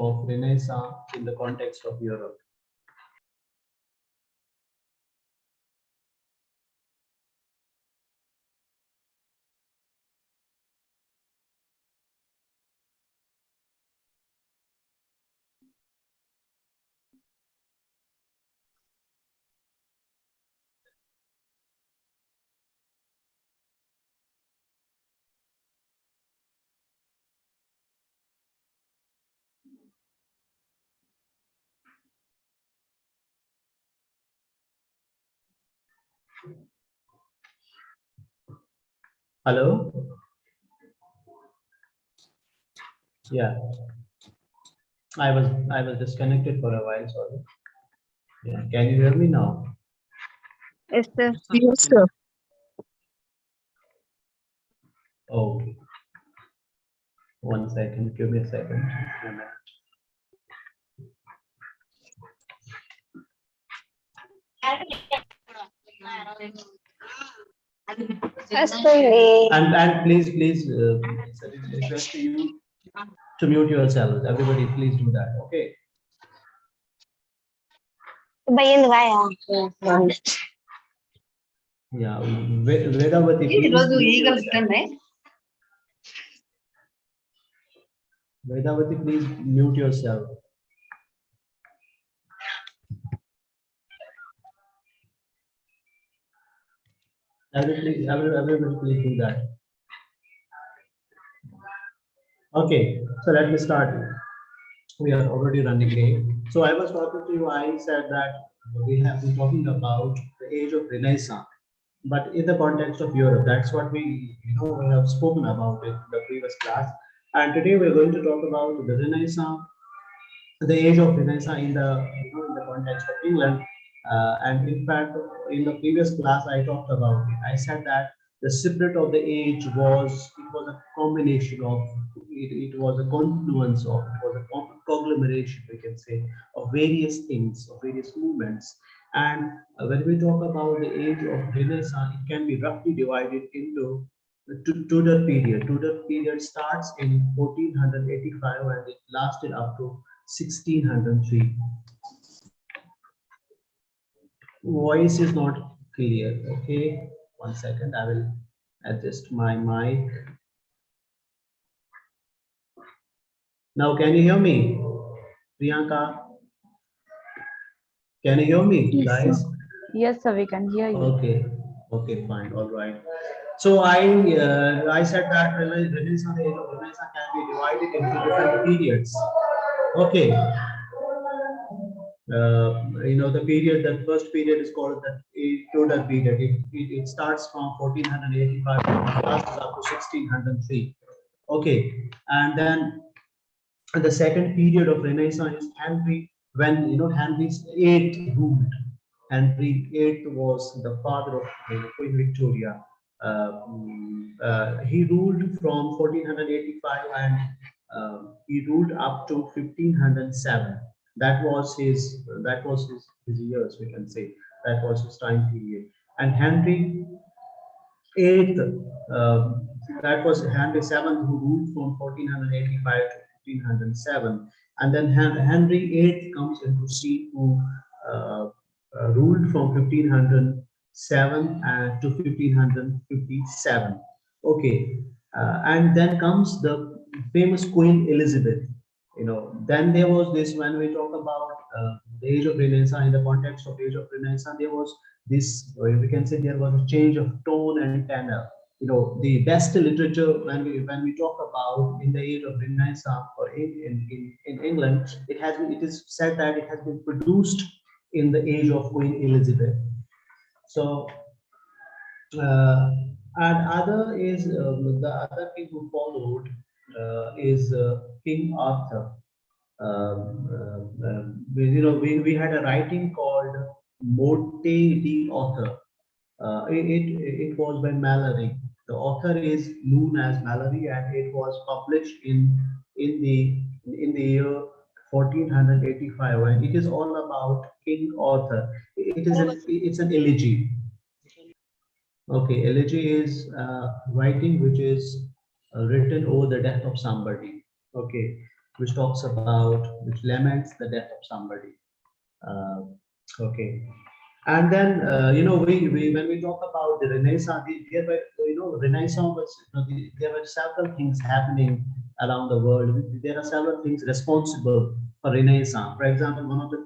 of Renaissance in the context of Europe. Hello? Yeah. I was disconnected for a while, sorry. Yeah. Can you hear me now? Yes, sir. Yes, sir. Okay. 1 second. Give me a second. A minute. And please, it's a request to you to mute yourselves. Everybody, please do that. Okay. Yeah. Vedavati, please mute yourself. Vedavati, please mute yourself. Everybody, please do that. Okay, so let me start. We are already running late. So I was talking to you. I said that we have been talking about the age of Renaissance, but in the context of Europe. That's what we have spoken about in the previous class. And today we're going to talk about the Renaissance, the age of Renaissance in the in the context of England. And in fact, in the previous class, I talked about it. I said that the spirit of the age was a combination of it was a confluence of it was a conglomeration, we can say, of various things, of various movements. And when we talk about the age of Renaissance, it can be roughly divided into the Tudor period. Tudor period starts in 1485 and it lasted up to 1603. Voice is not clear. Okay, 1 second. I will adjust my mic. Now, can you hear me, Priyanka? Can you hear me, Yes, guys? sir. Yes, sir, we can hear you. Okay. Okay, fine. All right. So I said that Renaissance, the age of Renaissance can be divided into different periods. Okay. The period, the first period is called the Tudor period. It starts from 1485 and lasts up to 1603. Okay, and then the second period of Renaissance is Henry, when Henry's eighth ruled. Henry VIII was the father of Queen Victoria. He ruled from 1485 and he ruled up to 1507. That was his years, we can say. That was his time period. And Henry VIII, that was Henry VII, who ruled from 1485 to 1507. And then Henry VIII comes into scene, who ruled from 1507 to 1557. Okay, and then comes the famous Queen Elizabeth. Then there was this, when we talk about the age of Renaissance, in the context of age of Renaissance, there was this, we can say, there was a change of tone and tenor. The best literature, when we talk about in the age of Renaissance or in England, it is said that it has been produced in the age of Queen Elizabeth. So and other is the other king who followed is King Arthur. We had a writing called Morte di Author. It was by Mallory. The author is known as Mallory, and it was published in the year 1485, and it is all about King Arthur. It's an elegy. Okay, elegy is writing which is written over the death of somebody. Okay, which talks about, which laments the death of somebody. Okay. And then, we when we talk about the Renaissance, there were, Renaissance was, there were several things happening around the world. There are several things responsible for Renaissance. For example, one of the,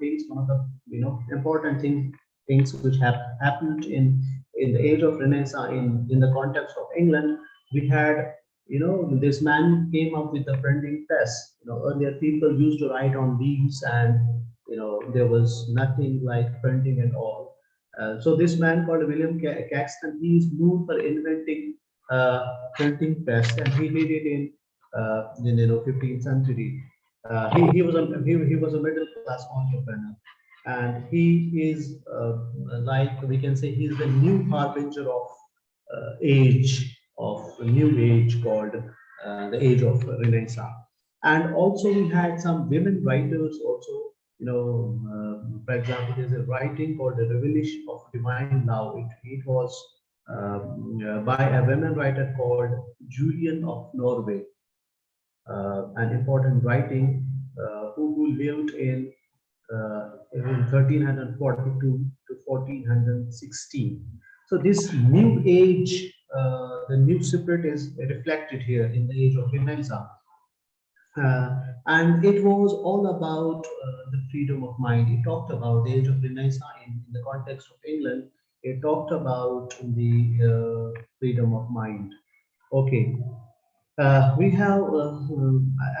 important things which have happened in the age of Renaissance in the context of England, we had, this man came up with the printing press. Earlier people used to write on leaves, and there was nothing like printing at all. So this man called William Caxton, he is known for inventing printing press, and he did it in 15th century. He was he was a middle class entrepreneur, and he is, like we can say, he is the new harbinger of a new age called the age of Renaissance. And also we had some women writers also. For example, there's a writing called The Revelation of Divine Love. It was by a women writer called Julian of Norway, an important writing, who lived in 1342 to 1416. So this new age, the new spirit is reflected here in the age of Renaissance. And it was all about the freedom of mind. It talked about the age of Renaissance in the context of England. It talked about the freedom of mind. Okay. We have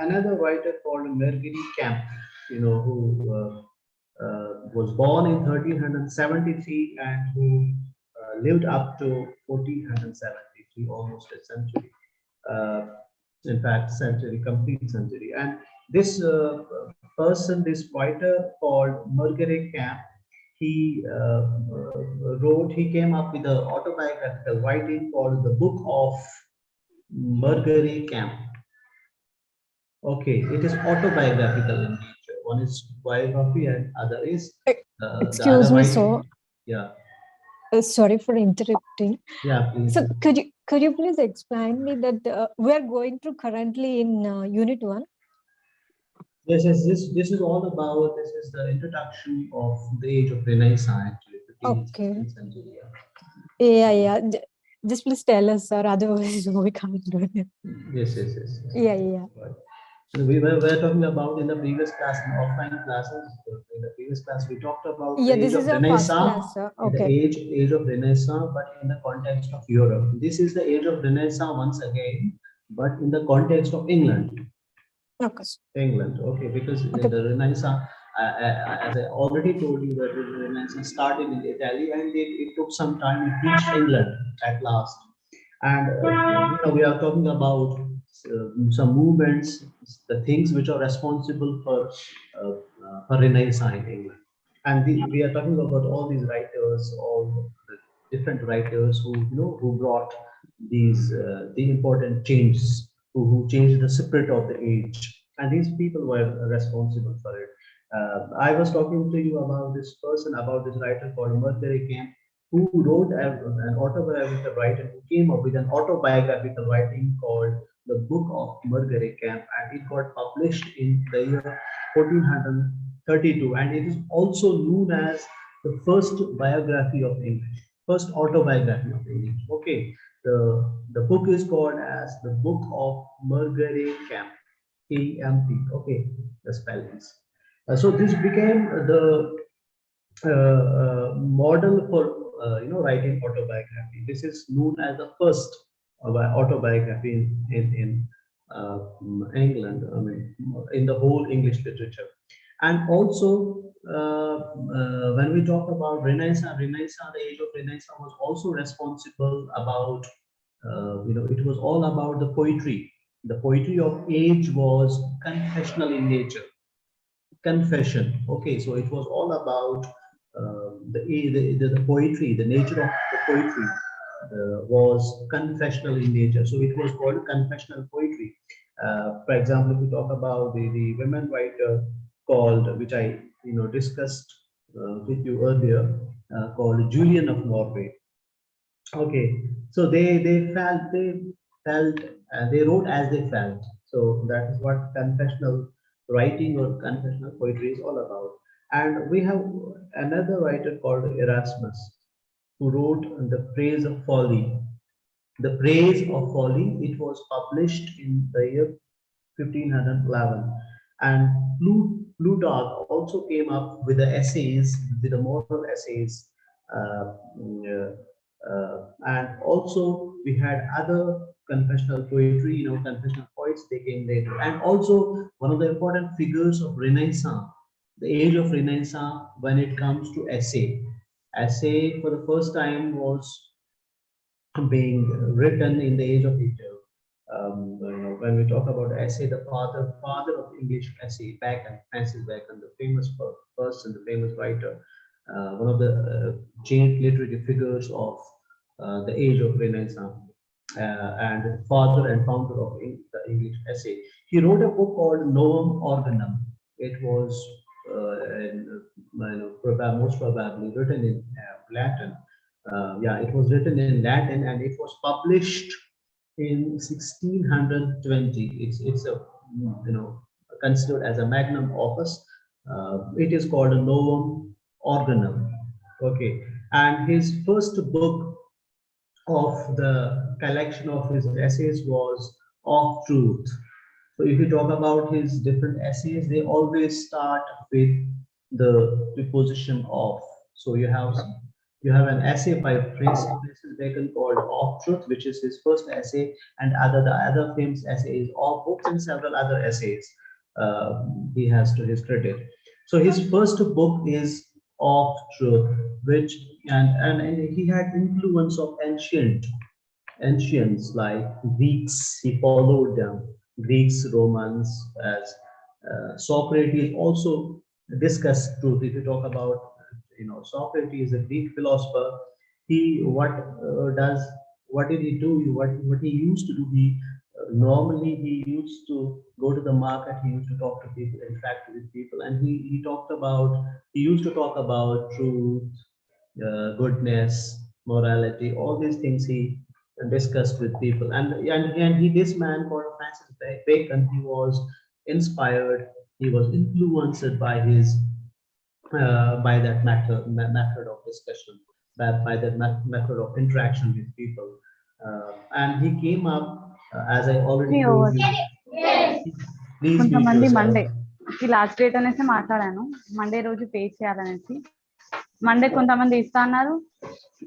another writer called Mercury Camp, who was born in 1373 and who lived up to 1473, almost a century. In fact, century, complete century. And this person, this writer called Mercury Camp, he he came up with an autobiographical writing called the Book of Mercury Camp. Okay, it is autobiographical in nature. One is biography and other is excuse me, so yeah. Sorry for interrupting. Yeah, please. So could you please explain me that we are going through currently in Unit 1? Yes, this is all about, this is the introduction of the age of Renaissance, actually. 15th, Okay. 16th century, Yeah. Just please tell us, sir. Otherwise, we can't do it. Yes. Yeah. Right. So we were talking about in the previous class, in offline classes. In the previous class, we talked about the This age is of our first Renaissance, class, sir. the Okay. age of Renaissance, but in the context of Europe. This is the age of Renaissance once again, but in the context of England. Okay. England, okay, because Okay. the Renaissance, as I already told you, that the Renaissance started in Italy, and it took some time. It reached England at last. And we are talking about some movements, the things which are responsible for Renaissance in England. And we are talking about all these writers, all the different writers who brought these the important changes, who changed the spirit of the age, and these people were responsible for it. I was talking to you about this person, about this writer called Mercury Camp, who wrote an autobiographical writing, who came up with an autobiographical writing called The Book of Mercury Camp, and it got published in the year 1432, and it is also known as the first biography of English, first autobiography of English. Okay, the book is called as the Book of Mercury Camp, KMP. Okay, the spellings. So this became the model for writing autobiography. This is known as the first autobiography in England. I mean, in the whole English literature. And also, when we talk about Renaissance, the age of Renaissance was also responsible about, it was all about the poetry. The poetry of age was confessional in nature. Confession. Okay, so it was all about the poetry, the nature of the poetry was confessional in nature. So it was called confessional poetry. For example, if we talk about the women writer called, which I discussed with you earlier, called Julian of Norway. Okay, so they felt they wrote as they felt. So that is what confessional writing or confessional poetry is all about. And we have another writer called Erasmus, who wrote The Praise of Folly. The Praise of Folly, it was published in the year 1511. And Plutarch also came up with the essays, with the moral essays. Uh, and also we had other confessional poetry, confessional poets, they came later. And also one of the important figures of Renaissance, the age of Renaissance, when it comes to essay. Essay for the first time was being written in the age of Hitler. When we talk about essay, the father of English essay, Bacon, Francis Bacon, the famous person, the famous writer, one of the giant literary figures of the age of Renaissance, and father and founder of the English essay. He wrote a book called Novum Organum. It was most probably written in Latin. Yeah, it was written in Latin and it was published in 1620. It's a considered as a magnum opus. It is called a Novum Organum. Okay, and his first book of the collection of his essays was Of Truth. So if you talk about his different essays, they always start with the preposition of. So you have an essay by Francis Bacon called Of Truth, which is his first essay, and the other famous essay is Of Books, and several other essays he has to his credit. So his first book is Of Truth, which and he had influence of ancients like Greeks. He followed them, Greeks, Romans, as Socrates also discussed truth. If you talk about, Socrates, a Greek philosopher, he what did he do? What he used to do? He normally he used to go to the market. He used to talk to people, interact with people, and he used to talk about truth, goodness, morality, all these things he discussed with people. And this man called Francis Bacon, he was inspired, he was influenced by his by that method of discussion, by that method of interaction with people, and he came up, as I already told you. Please mute కొంతమంది yourself. Monday ఈ last date అనేసి మాట్లాడాను, Monday రోజు pay చేయాలనేసి. Monday కొంతమంది ఇస్తా అన్నారు,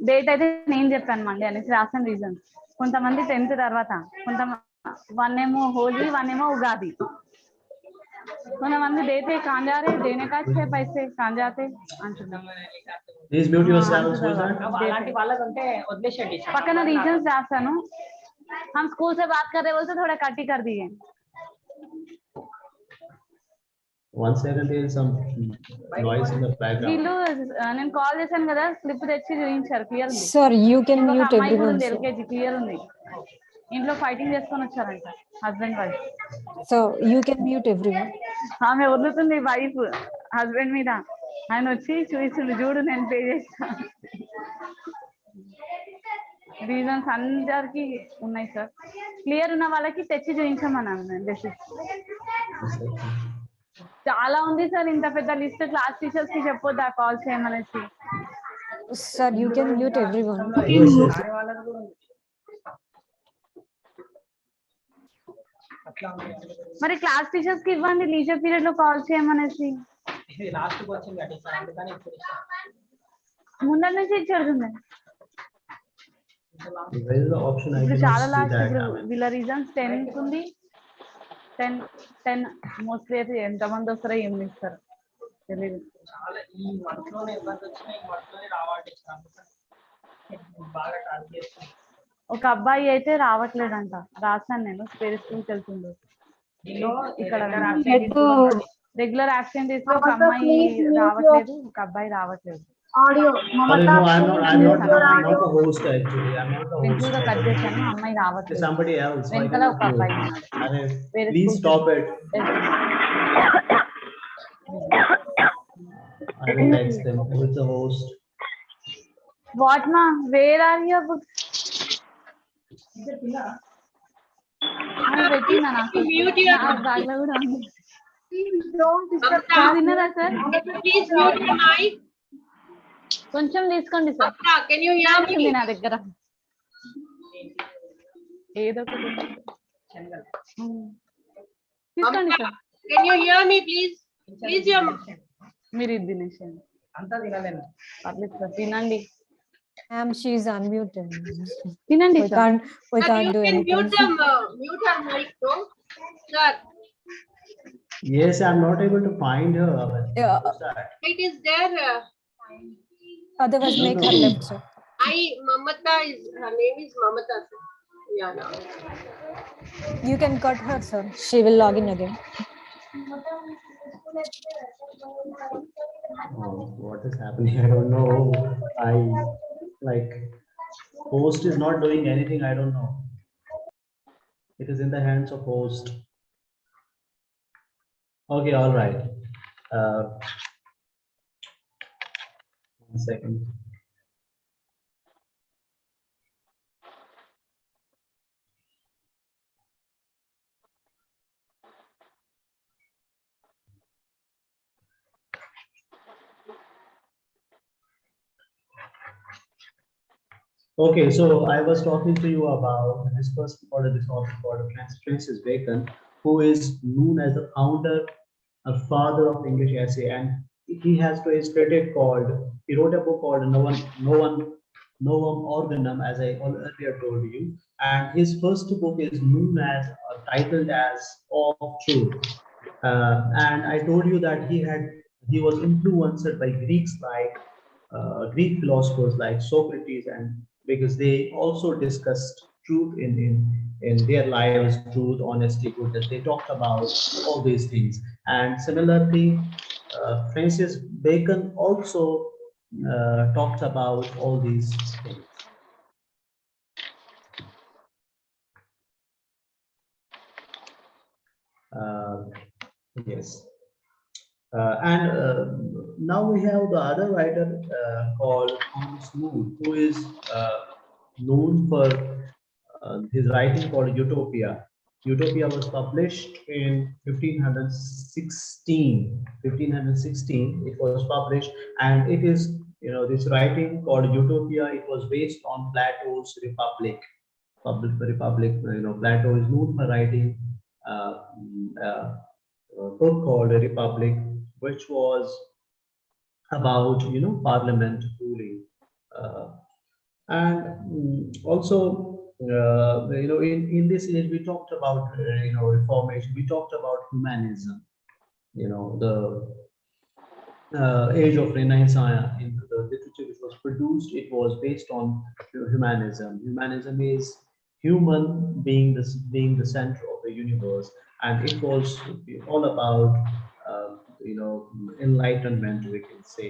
date అయితే నేను చెప్పాను మండే అనేసి రాసిన రీజన్. కొంతమంది 10th తర్వాత, వన్ ఏమో హోలీ, వన్ ఏమో ఉగాది. కొంతమంది దేతే కాంజారే దేనే కాచే పైసే కాంజాతే అంటున్నారు. Please mute yourselves. పక్కన రీజన్స్ రాస్తాను. हम स्कूल से बात कर रहे बोलते थोड़ा कट ही कर दिए. 1 second, there is some noise in the background. వీళ్ళు నేను కాల్ చేశాను కదా, స్లిప్ తెచ్చి చూపించారు, క్లియర్ ఉంది. Sir, you can mute everyone. LKG clear ఉంది. ఇంట్లో ఫైటింగ్ చేసుకొని వచ్చారంట husband wife. So you can mute everyone. ఆమె వదులుతుంది వైఫ్ హస్బెండ్ మీద, ఆయన వచ్చి చూపిస్తుంది, చూడు నేను పే చేస్తా. రీజన్స్ అందరికి ఉన్నాయి సార్, క్లియర్ ఉన్న వాళ్ళకి తెచ్చి చూపించమన్నాను నేను. చాలా ఉంది సార్, ఇంత పెద్ద లిస్ట్ క్లాస్ టీచర్స్ కి చెప్పొద్దా కాల్ చేయమనేసి. Sir, you can mute everyone. మరి క్లాస్ టీచర్స్ కి ఇవ్వండి లీజర్ పీరియడ్ లో కాల్ చేయమనేసి. ముందర నుంచి ఇచ్చాడు ఇప్పుడు చాలా లాస్ట్. ఇప్పుడు వీళ్ళ రీజన్స్ 10 ఉంది, 10 మోస్ట్లీ అయితే ఎంతమంది వస్తారో ఏం ఇస్తారు తెలియదు. ఒక అబ్బాయి అయితే రావట్లేదంట, రాశాను నేను, స్పేర్ స్కూల్కి వెళ్తుండే. ఇక్కడ రెగ్యులర్ యాక్సిడెంట్ చేస్తే ఒక అమ్మాయి రావట్లేదు, ఒక అబ్బాయి రావట్లేదు. వెంటనే కట్ చేశాను, అమ్మాయి రావట్లేదు. వెనకాల ఒక అబ్బాయి వాట్ మా వేర్ ఆర్ యువర్ బుక్స్ పెట్టిందా నాకు బ్యాగ్ లో కూడా ఉంది. తిన్నారా sir? Please mute your mic. కొంచెం తీసుకోండి sir. Mamta, can you hear ఉంది me? నా దగ్గర. ఏదో ఒకటి. తీసుకోండి Mamta, sir. can you hear me, please? Please, your మీరు ఇది తినేసేయండి. పర్లేదు సార్, తినండి. Ma'am, she is unmuted. తినండి We sir. can't you do can anything. mute her mic, no? Sir, Yes, I'm not able to find her. Yeah. What's that? it is there. Otherwise, make her left, sir. Mamata is, her name is Mamata, sir. Yeah, no. You can cut her, sir. She will log in again. Oh, what is happening? I don't know. Host is not doing anything. I don't know. It is in the hands of host. Okay, all right. 1 second. Okay, so I was talking to you about this person called this author called Francis Bacon, who is known as the founder, a father of English essay, and he has to his credit called. He wrote a book called Novum Organum, as I earlier told you, and his first book is known as titled as Of Truth. And I told you that he was influenced by Greeks like Greek philosophers like Socrates, and because they also discussed truth in their lives, truth, honesty, goodness. They talked about all these things. And similarly, Francis Bacon also talked about all these things. Yes. And now we have the other writer called Thomas Moore, who is known for his writing called Utopia. Utopia was published in 1516. 1516 it was published, and it is, this writing called Utopia. It was based on Plato's Republic. Plato is known for writing a book called A Republic, which was about parliament ruling, and also in this age we talked about reformation. We talked about humanism. The age of Renaissance in the literature which was produced, it was based on humanism. Humanism is human being the center of the universe, and it was all about enlightenment, we can say.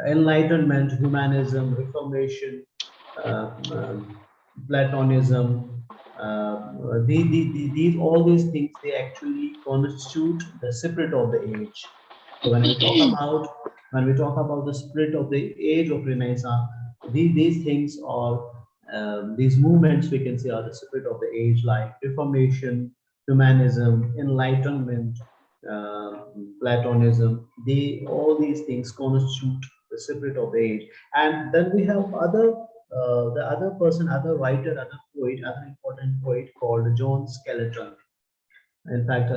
Enlightenment, humanism, reformation, Platonism, these all these things, they actually constitute the spirit of the age. So when we talk about the spirit of the age of Renaissance, these things are these movements, we can say, are the spirit of the age, like Reformation, humanism, enlightenment, Platonism. All these things constitute the spirit of the age. And then we have the other person, other writer, other poet, other important poet called John Skeleton. In fact,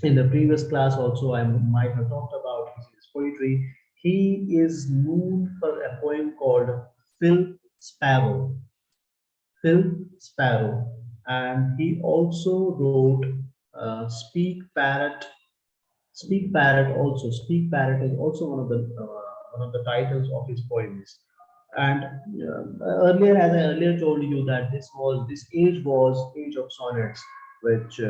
in the previous class also, I might have talked about his poetry. He is known for a poem called Phil Sparrow. Phil Sparrow, and he also wrote Speak Parrot. Speak Parrot also. Speak Parrot is also one of the titles of his poems. And earlier, as I earlier told you, that this age was age of sonnets, which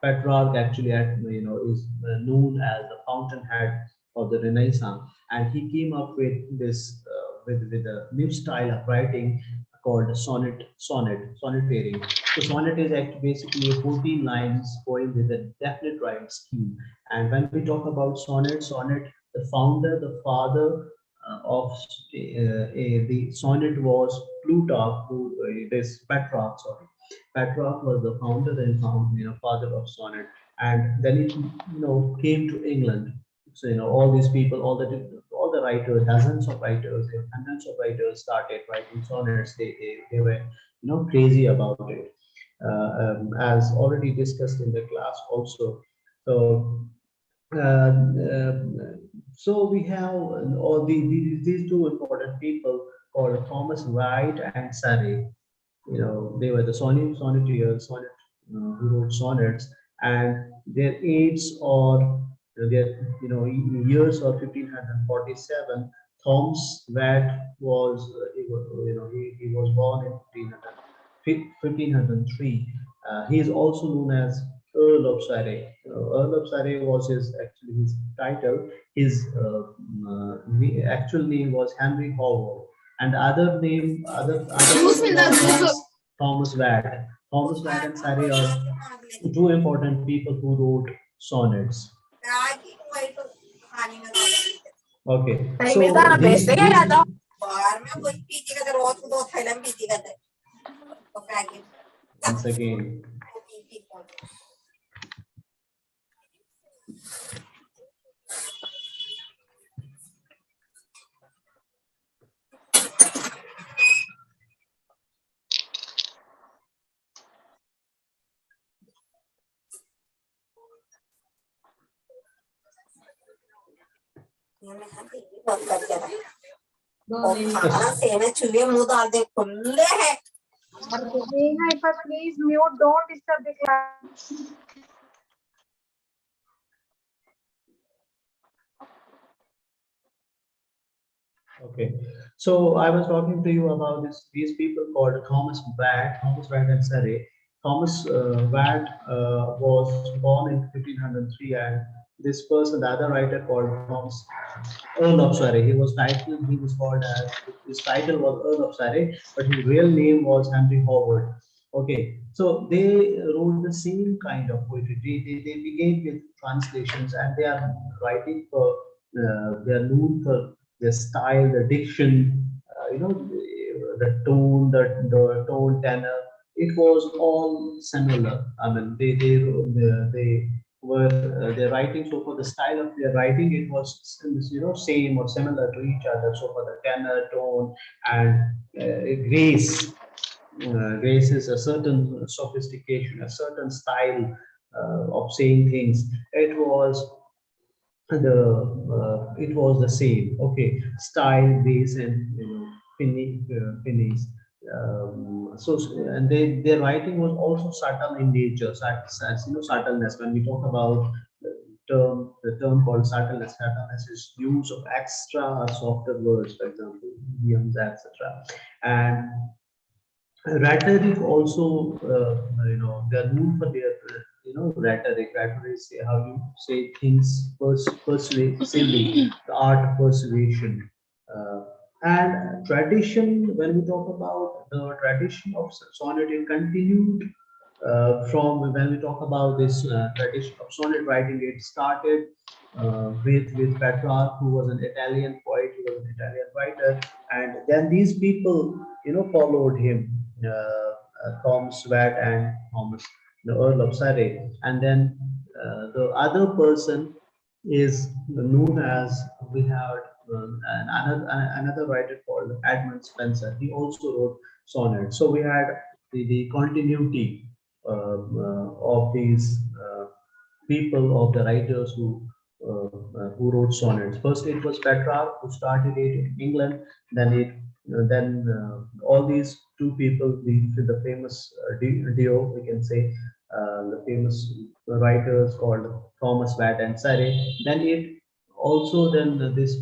Petrarch actually is known as the fountainhead of the Renaissance, and he came up with this with a new style of writing called sonneteering. So sonnet is actually basically a 14 lines poem with a definite rhyme scheme. And when we talk about sonnet, the father of the sonnet was Plutarch, this Petrarch, sorry. Petrarch was the founder and father of sonnet, and then it came to England. So all these people, all the writers, dozens of writers, hundreds of writers started writing sonnets. They were crazy about it, as already discussed in the class also. So so we have these two important people called Thomas Wright and Surrey. They were the sonnetteers, who wrote sonnets, and their ages or their years of 1547. Thomas Watt was he was born in 1503. He is also known as Earl of Surrey. Earl of Surrey was actually his title. His actual name was Henry Howard, and the other person was Thomas Watt. Thomas Watt and Surrey are two important people who wrote sonnets. Okay, so once again. Please mute, don't disturb the class. Okay, so I was talking to you about these people called Thomas Watt and Surrey. Thomas Watt was born in 1503, and this person, the other writer called Thomas Earl of Surrey. He was called as, his title was Earl of Surrey, but his real name was Henry Howard. Okay, so they wrote the same kind of poetry. They began with translations, and they are writing for, they are known for the style, the diction, the tone, the tone, tenor. It was all similar. I mean, they were their writing. So for the style of their writing, it was same or similar to each other. So for the tenor, tone, and grace. Grace is a certain sophistication, a certain style of saying things. It was the same. Okay, style, base, and finish. So and their writing was also subtle in nature. Subtleness. When we talk about the term called subtleness is use of extra or softer words, for example, idioms, etc. And rhetoric also, they're known for their, rhetoric. Rhetoric is how you say things persuasively, the art of persuasion. And tradition, when we talk about the tradition of sonnet, it continued from when we talk about this tradition of sonnet writing. It started with Petrarch, who was an Italian poet, he was an Italian writer, and then these people, followed him, Thomas Watt and Thomas, the Earl of Surrey, and then the other person is known as, we have another writer called Edmund Spenser. He also wrote sonnets. So we had the continuity of these people, of the writers who wrote sonnets. First, it was Petrarch who started it in England. Then all these two people, the famous duo, we can say, the famous writers called Thomas Watt and Surrey. Then this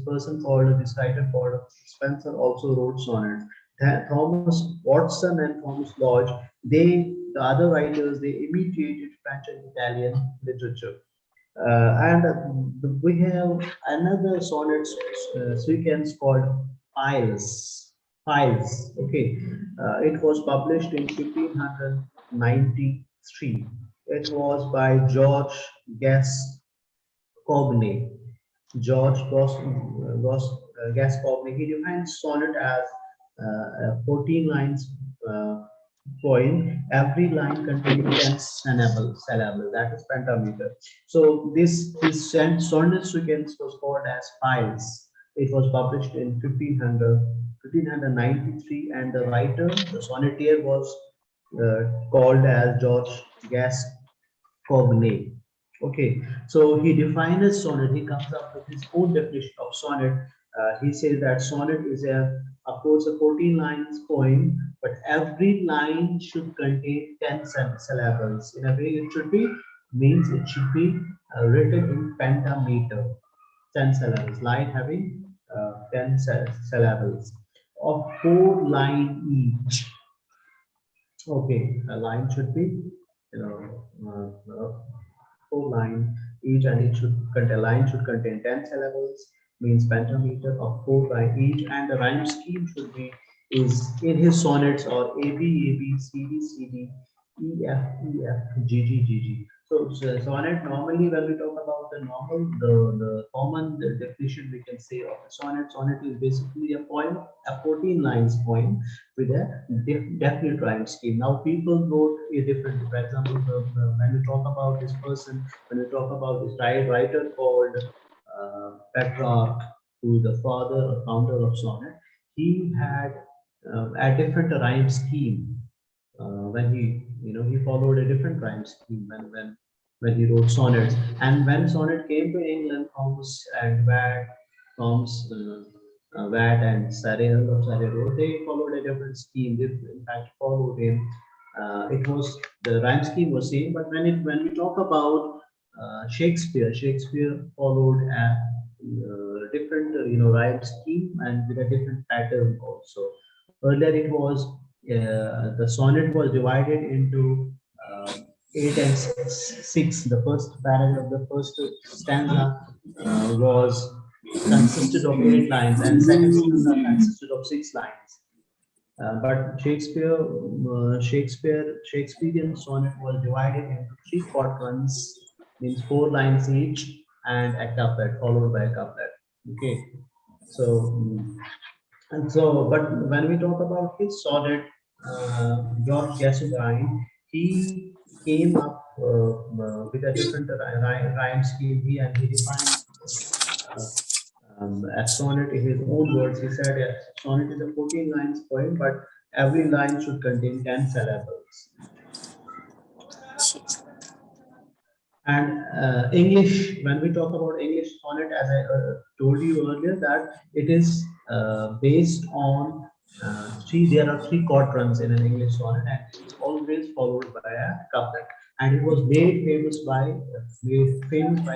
writer called Spencer also wrote sonnets. Thomas Watson and Thomas Lodge, the other writers, they imitated French and Italian literature. And we have another sonnet sequence called Piles. Piles. Okay, it was published in 1593. It was by George Gascoigne. Gascoigne. He defines sonnet as 14 lines poem, every line contains 10 syllables, that is pentameter. So this sonnet sequence was called as files. It was published in 1593, and the writer, the sonneteer, was called as George Gascoigne. Okay, so he defines a sonnet. He comes up with his own definition of sonnet. He says that sonnet is of course, a 14 lines poem, but every line should contain 10 syllables. In a way, it should be means it should be written in pentameter, 10 syllables. Line having 10 syllables of 4 line each. Okay, a line should be, you know, 4 line each, and it should contain line should contain 10 syllables, means pentameter of 4 line each, and the rhyme scheme should be is in his sonnets or A B A B C D C D E F E F G G G G. So sonnet, normally when we talk about the common definition we can say of a sonnet. Sonnet is basically a poem, a 14 lines poem with a definite rhyme scheme. Now people wrote a different, for example, when we talk about this person, when we talk about this writer called Petrarch, who is the father or founder of sonnet, he had a different rhyme scheme when he followed a different rhyme scheme when he wrote sonnets. And when sonnet came to England, Watt and Surrey wrote, they followed a different scheme. They in fact followed him. It was the rhyme scheme was same, but when we talk about Shakespeare followed a different rhyme scheme and with a different pattern also. Earlier it was the sonnet was divided into 8 and 6. The first paragraph, the first stanza was consisted of 8 lines, and second stanza consisted of 6 lines. But Shakespearean sonnet was divided into 3 quatrains, means 4 lines each, and a couplet followed by a couplet. Okay, so but when we talk about his sonnet, George Gascoigne, he came up with a different rhyme scheme. He defined uh, a sonnet in his own words. He said a sonnet is a 14 lines poem, but every line should contain 10 syllables. And English, when we talk about English sonnet, as I told you earlier, that it is based on there are 3 quatrains in an English sonnet, and it is always followed by a couplet. And it was made famous by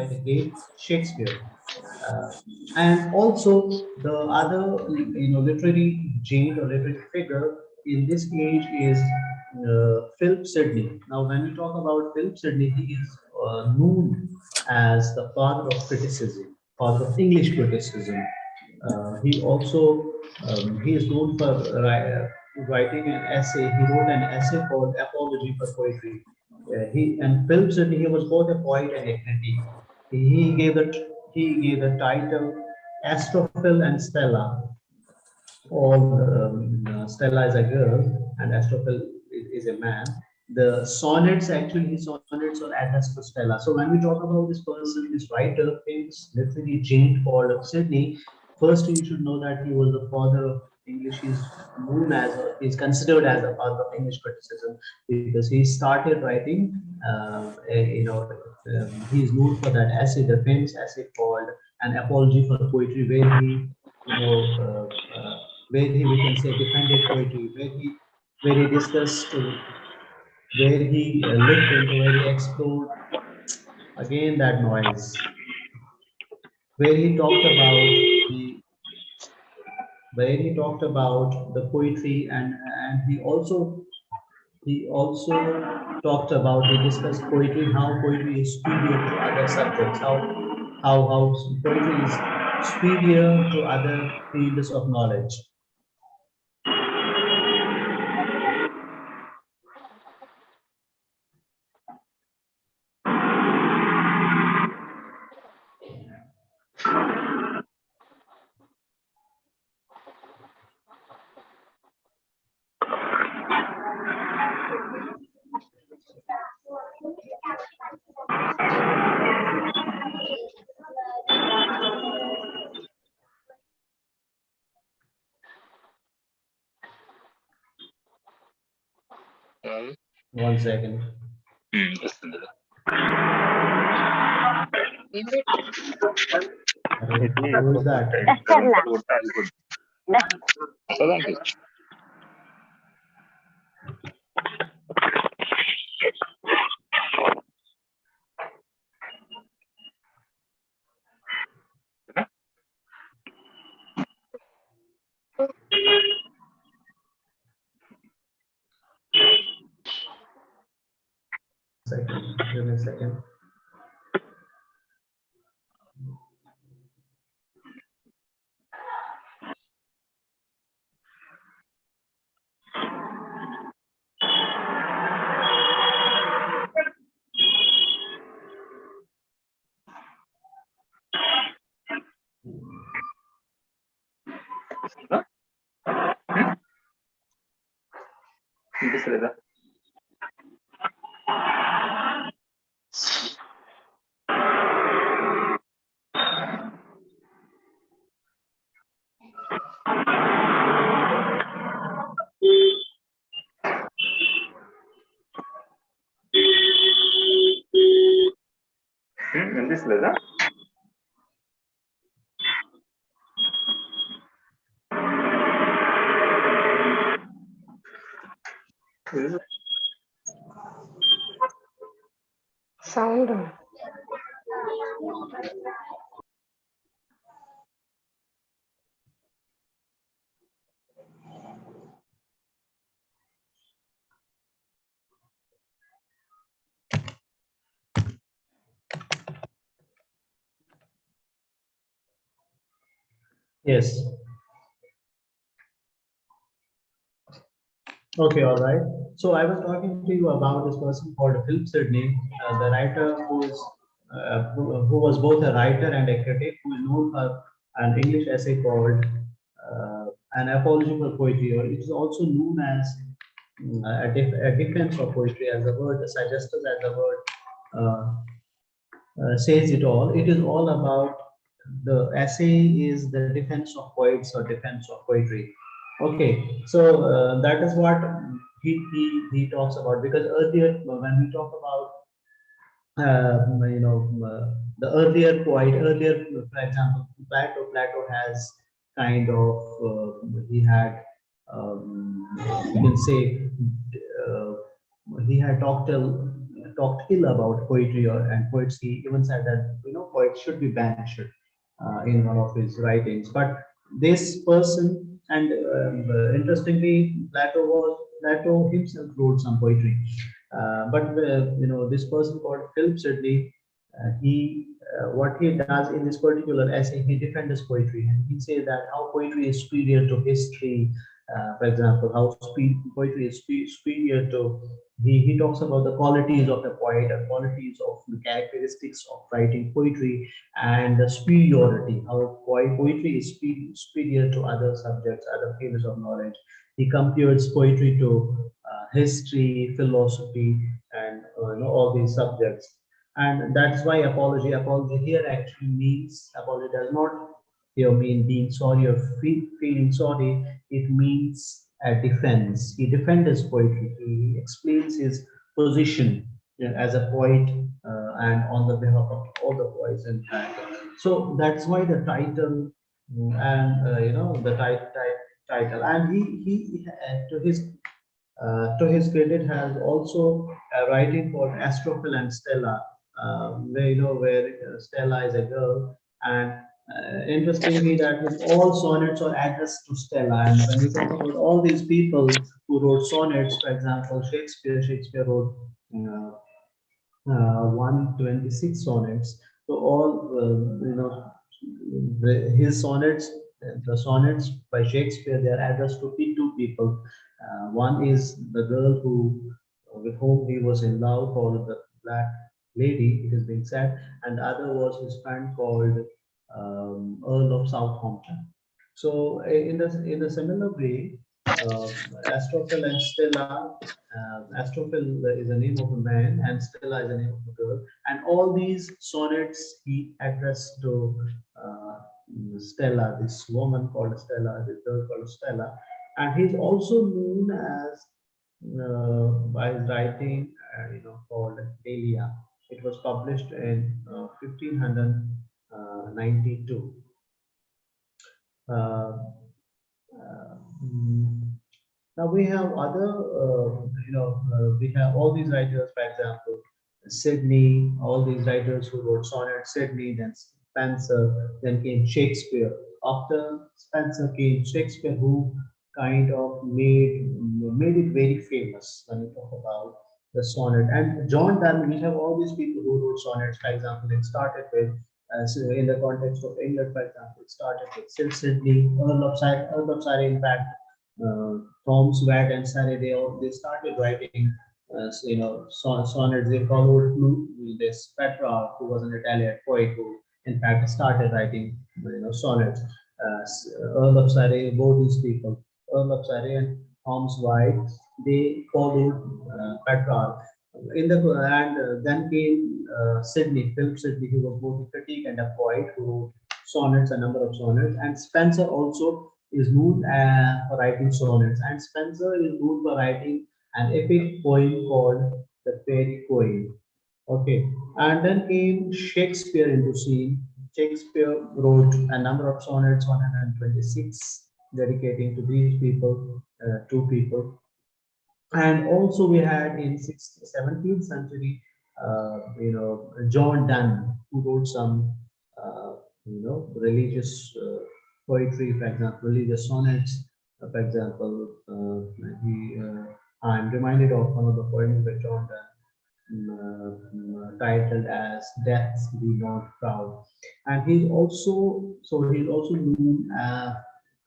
the great Shakespeare. And also the other literary giant or literary figure in this age is Philip Sidney. Now when we talk about Philip Sidney, he is known as the father of criticism, father of English criticism. He also he is known for writing an essay. He wrote an essay called Apology for Poetry. Philip Sidney, he was both a poet and a critic. He gave the title Astrophil and Stella. All Stella is a girl and Astrophil is a man. The sonnets, actually, his sonnets are addressed to Stella. So when we talk about this person, this writer, famous literary giant called Sidney, first you should know that he was the father of English. He's considered as the father of English criticism because he started writing. He is known for that essay, the famous essay called "An Apology for Poetry," where he, we can say defended poetry, where he discussed, where he looked into, where he explored again that noise, where he talked about the the poetry, and he discussed poetry, how poetry is superior to other subjects, how poetry is superior to other fields of knowledge. 1 second. Who is that? Second. Give me a second. Sound. Yes. Okay, all right. So I was talking to you about this person called Philip Sidney, the writer who was both a writer and a critic, who is known for an English essay called An Apology for Poetry, or it is also known as a defense of poetry, as the word suggests, as the word says it all. It is all about, the essay is the defense of poets or defense of poetry. Okay, so that is what he talks about, because earlier when we talk about the earlier poet, for example, Plato has kind of he had you can say uh, he had talked ill about poetry and poets. He even said that poets should be banished in one of his writings. But this person, and interestingly, Plato himself wrote some poetry. But this person called Philip Sidney, he what he does in this particular essay, he defends poetry, and he says that how poetry is superior to history. For example, how poetry is superior to. He talks about the qualities of the poet and qualities of the characteristics of writing poetry, and the superiority, how poetry is superior to other subjects, other fields of knowledge. He compares poetry to history, philosophy, and all these subjects. And that's why apology here actually means, apology does not here mean being sorry or feeling sorry. It means a defense. He defends his poetry. He explains his position as a poet, and on the behalf of all the poets in fact. So that's why the title, and the title, and he to his credit, has also a writing called Astrophil and Stella, where Stella is a girl, and interestingly, that his all sonnets are addressed to Stella. And when we talk about all these people who wrote sonnets, for example, Shakespeare wrote 126 sonnets. So all his sonnets, the sonnets by Shakespeare, they are addressed to two people. One is the girl with whom he was in love, called the Black Lady, it is being said, and the other was his friend called Earl of Southampton. So in a similar way, uh, Astrophil and Stella. Astrophil is the name of a man, and Stella is the name of a girl. And all these sonnets he addressed to Stella, this woman called Stella, this girl called Stella. And he's also known as by his writing, called Delia. It was published in 1592. Uh, Now we have other, we have all these writers, for example, Sidney, all these writers who wrote sonnets, Sidney, then Spenser, then came Shakespeare. After Spenser came Shakespeare, who kind of made it very famous when we talk about the sonnet. And John Donne, we have all these people who wrote sonnets. For example, it started with, so in the context of England, for example, it started with Sidney, Earl of Surrey, in fact, Tom Swatt and Surrey, they started writing, sonnets. They followed this Petrarch, who was an Italian poet who, in fact, started writing, sonnets. Earl of Surrey, both these people, Earl of Surrey and Tom Swatt, they followed Petrarch. Then came Sidney, Philip Sidney, who was both a critic and a poet who wrote sonnets, a number of sonnets, and Spenser also is known for writing sonnets, and Spenser is known for writing an epic poem called the Fairy Queen. Okay, and then came Shakespeare into scene. Shakespeare wrote a number of sonnets, 126, dedicating to these people, two people. And also we had in 17th century, John Donne, who wrote some, religious poetry, for example, religious sonnets. For example, I'm reminded of one of the poems by John Donne, titled as "Death's Be Not Proud," and he's also known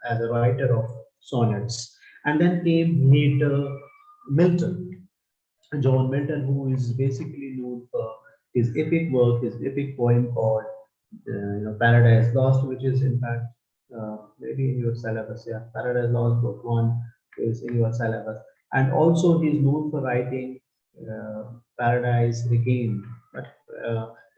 as a writer of sonnets. And then came later Milton, John Milton, who is basically known for his epic work, his epic poem called Paradise Lost, which is in fact maybe in your syllabus. Yeah, Paradise Lost book 1 is in your syllabus, and also he's known for writing Paradise Regained. But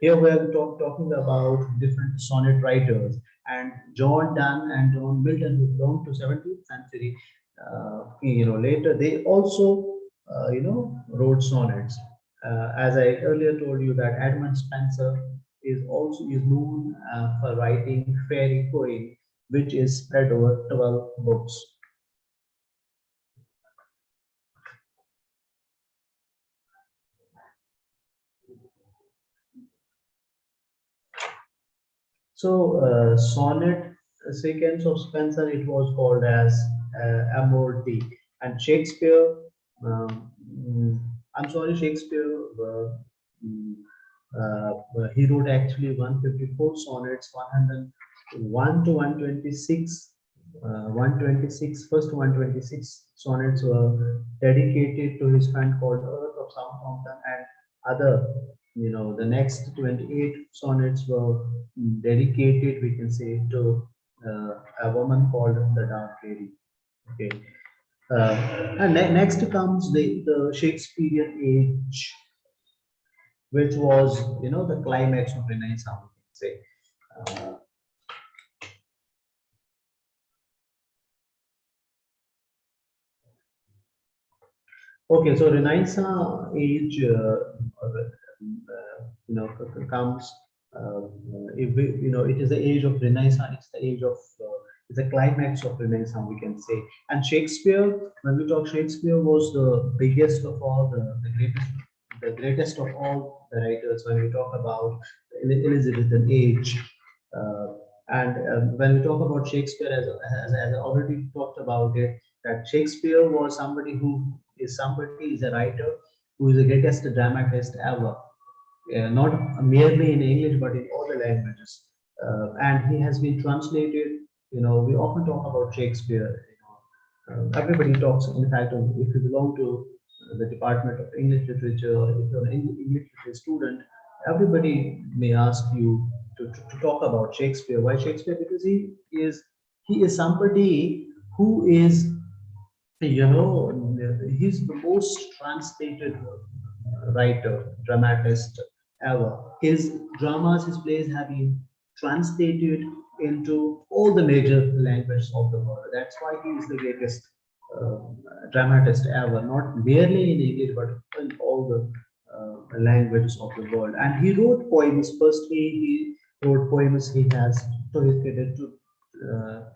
here we are talking about different sonnet writers, and John Donne and John Milton, who belonged to 17th century. Later they also wrote sonnets. As I earlier told you that Edmund Spenser is known for writing fairy poem, which is spread over 12 books. So sonnet sequence of Spenser, it was called as Amorti, and Shakespeare. I'm sorry, Shakespeare. He wrote actually 154 sonnets, 101 to 126. 126, first 126 sonnets were dedicated to his friend called Earth of Southampton, and other, the next 28 sonnets were dedicated, we can say, to a woman called the Dark Lady. Okay. And next comes the Shakespearean age, which was, the climax of Renaissance, we can say. Okay, so Renaissance age, comes. It is the age of Renaissance. It's the age of it's the climax of Renaissance, we can say. And Shakespeare, when we talk, Shakespeare was the biggest of all, the greatest of all the writers. When we talk about Elizabethan age, and when we talk about Shakespeare, as I already talked about it, that Shakespeare was somebody who is a writer who is the greatest dramatist ever, not merely in English but in all the languages. And he has been translated. We often talk about Shakespeare. Everybody talks. In fact, if you belong to the Department of English Literature, or if you're an English literature student, everybody may ask you to talk about Shakespeare. Why Shakespeare? Because he is somebody who is, he's the most translated writer, dramatist ever. His dramas, his plays have been translated into all the major languages of the world. That's why he is the greatest dramatist ever, not merely in English, but in all the languages of the world. And he wrote poems. Firstly, he wrote poems. He has to his credit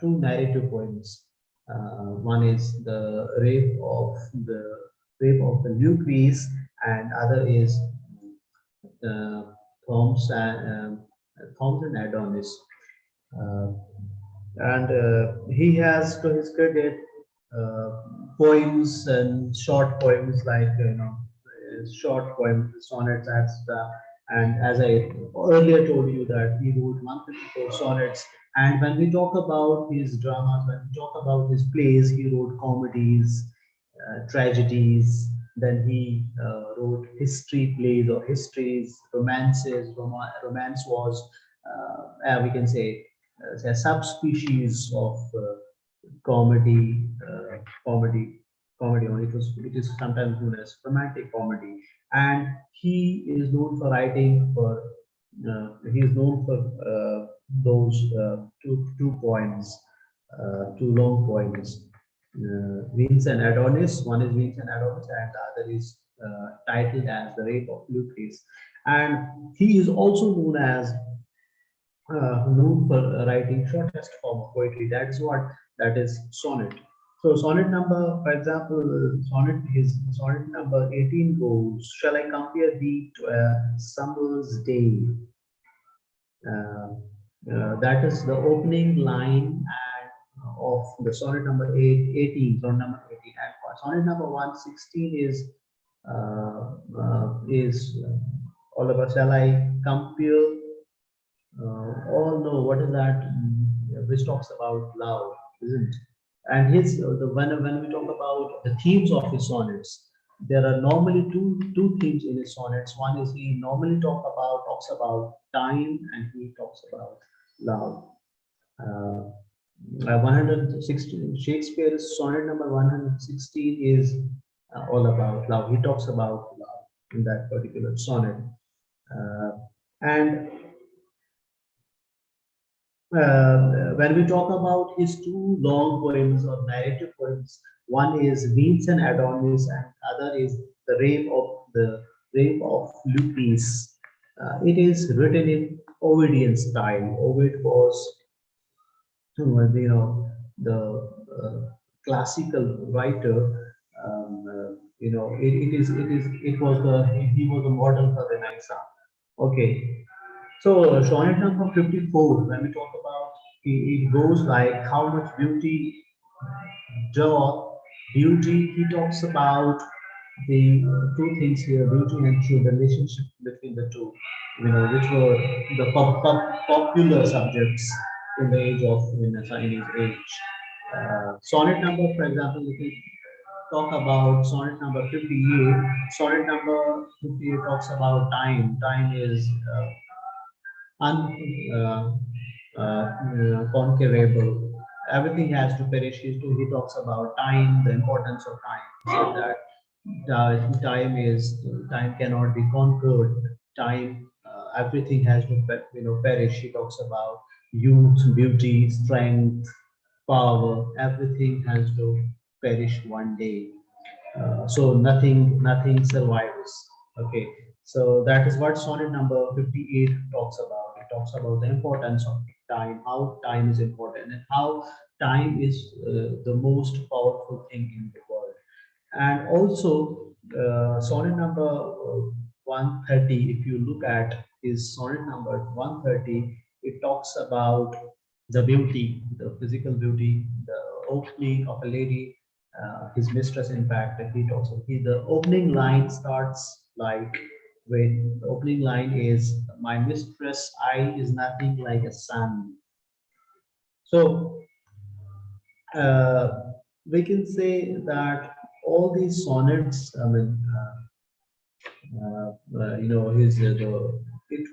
two narrative poems. One is the rape of the Lucrece, and other is uh, Thoms and Adonis. And he has to his credit uh, poems and short poems like short poems, sonnets, etc. And as I earlier told you that he wrote 154 sonnets. And when we talk about his dramas, when we talk about his plays, he wrote comedies, tragedies. Then he wrote history plays or histories, romances. Romance was, we can say, a subspecies of comedy, comedy. Or it is sometimes known as romantic comedy. And he is known for writing for. He is known for those two poems, two long poems. Venus and Adonis. One is Venus and Adonis, and the other is titled as The Rape of Lucrece. And he is also known for writing shortest form of poetry. That's what that is sonnet. So sonnet number, for example, sonnet number 18 goes, shall I compare thee to a summer's day? That is the opening line of the sonnet number 18, sonnet number 18. And sonnet number 116 is all about, shall I compare all know what is that, which talks about love, isn't it? And when we talk about the themes of his sonnets, there are normally two themes in his sonnets. One is he normally talks about time, and he talks about love. 116, Shakespeare's sonnet number 116 is all about love. He talks about love in that particular sonnet. And when we talk about his two long poems or narrative poems, one is Venus and Adonis, and other is the Rape of Lucrece. It is written in Ovidian style. Ovid was, the classical writer. It was he was a model for Renaissance. Okay, so sonnet number 54, when we talk about, it goes like how much beauty, joy, beauty. He talks about the two things here, beauty and truth, the relationship between the two, which were the popular subjects in the age of in his age. Sonnet number, for example, we can talk about sonnet number 58. Sonnet number 58 talks about time. Time is unconquerable. Everything has to perish. He talks about time, the importance of time. He said that time cannot be conquered. Time, everything has to perish. He talks about youth, beauty, strength, power. Everything has to perish one day. So nothing survives. Okay, so that is what sonnet number 58 talks about. It talks about the importance of time, how time is important, and how time is the most powerful thing in the world. And also sonnet number 130, if you look at his sonnet number 130, it talks about the beauty, the physical beauty, the opening of a lady, his mistress. In fact, the opening line starts like, when the opening line is, my mistress eye is nothing like a sun. So we can say that all these sonnets, I mean, his it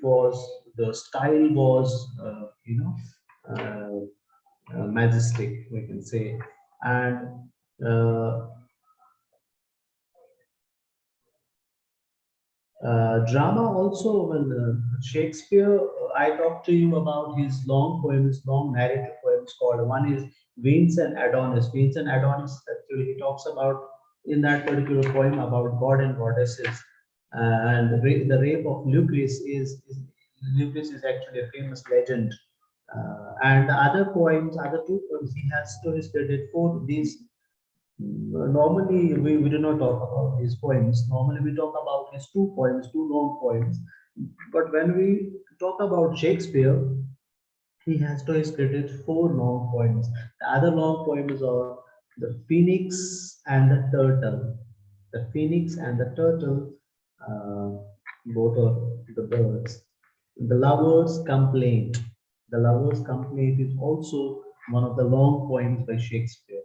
was the style was majestic, we can say. And drama also, when Shakespeare, I talked to you about his long poems, long narrative poems. poems called, one is Venus and Adonis. Venus and Adonis, actually he talks about in that particular poem about god and goddesses, and the rape of Lucrece is actually a famous legend. And the other poems, other two poems, he has stories credited for these. Normally, we do not talk about his poems. Normally, we talk about his two poems, two long poems. But when we talk about Shakespeare, he has to his credit four long poems. The other long poems are The Phoenix and the Turtle. The Phoenix and the Turtle, both are the birds. The Lover's Complaint. The Lover's Complaint is also one of the long poems by Shakespeare.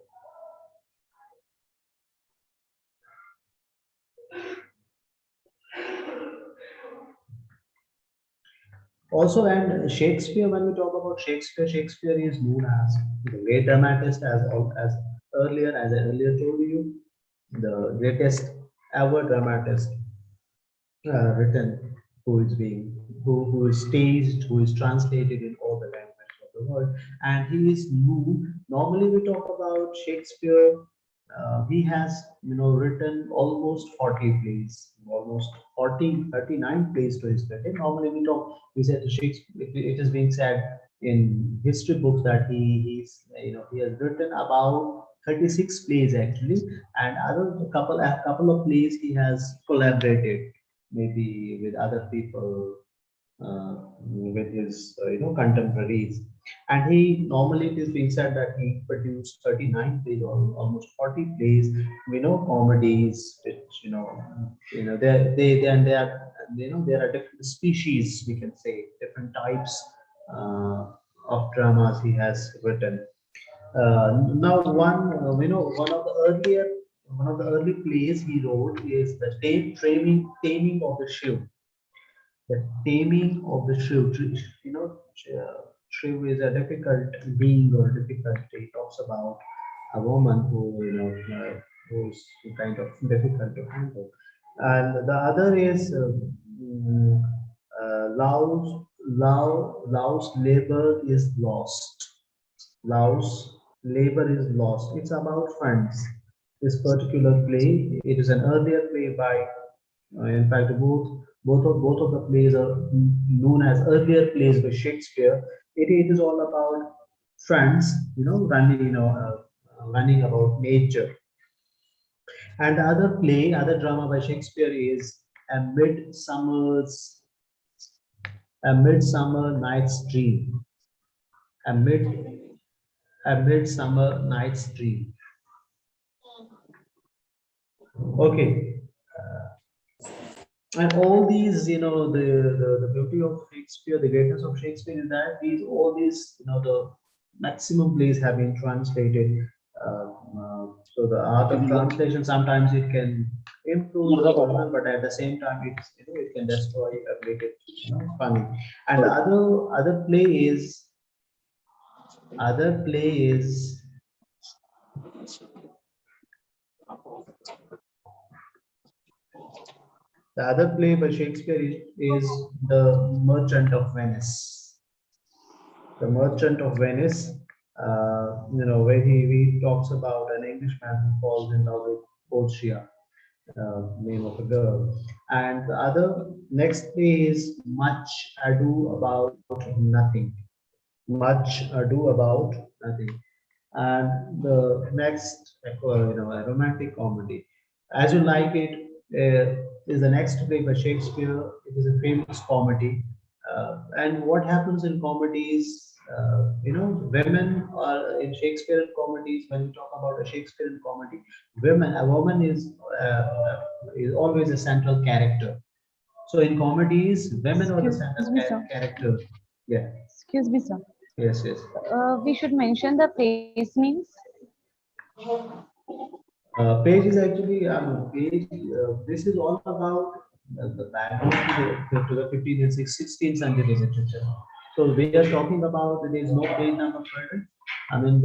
Also, and Shakespeare, when we talk about Shakespeare, Shakespeare is known as the great dramatist, as earlier, as I earlier told you, the greatest ever dramatist written, who is staged, who is translated in all the languages of the world, and he is known. Normally, we talk about Shakespeare. He has, written almost 40 plays, almost 39 plays to his credit. Normally, we said to Shakespeare, it is being said in history books that he has written about 36 plays actually, and a couple of plays he has collaborated maybe with other people, with his contemporaries. And he normally, it is being said that he produced 39 plays or almost 40 plays, comedies, which they are, there are different species, we can say, different types of dramas he has written. Now, one of the early plays he wrote is the Taming of the Shrew. The Taming of the Shrew. Shrew is a difficult being or difficult. He talks about a woman who's kind of difficult to handle. And the other is Lao's labor is lost. Lao's labor is lost. It's about funds. This particular play, it is an earlier play by, in fact, both of the plays are known as earlier plays by Shakespeare. It is all about friends, running about nature. And the other drama by Shakespeare is a Midsummer Night's Dream. A Midsummer Night's Dream. Okay. And all these, the beauty of Shakespeare, the greatness of Shakespeare is that all these, the maximum plays have been translated. So the art of translation, sometimes it can improve, but at the same time, it can destroy or make it, funny. And the other play is. The other play by Shakespeare is The Merchant of Venice. The Merchant of Venice, where he talks about an Englishman who falls in love with Portia, name of a girl. And the other next play is Much Ado About Nothing. Much Ado About Nothing. And the next, a romantic comedy. As You Like It is the next play by Shakespeare. It is a famous comedy. And what happens in comedies, women are in Shakespearean comedies. When we talk about a Shakespearean comedy, a woman is always a central character. So in comedies, women are the central character. Yeah. Excuse me, sir. Yes, yes. We should mention the place names. Page is actually page. This is all about the background to the 15th and 16th century literature. So we are talking about there is no page number present. I mean,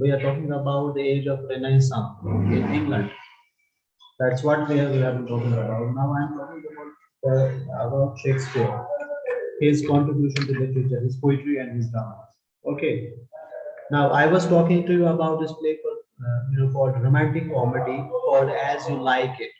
we are talking about the age of Renaissance in England. That's what we have been talking about. Now I'm talking about Shakespeare, his contribution to literature, his poetry and his dramas. Okay. Now, I was talking to you about this play called romantic comedy called As You Like It.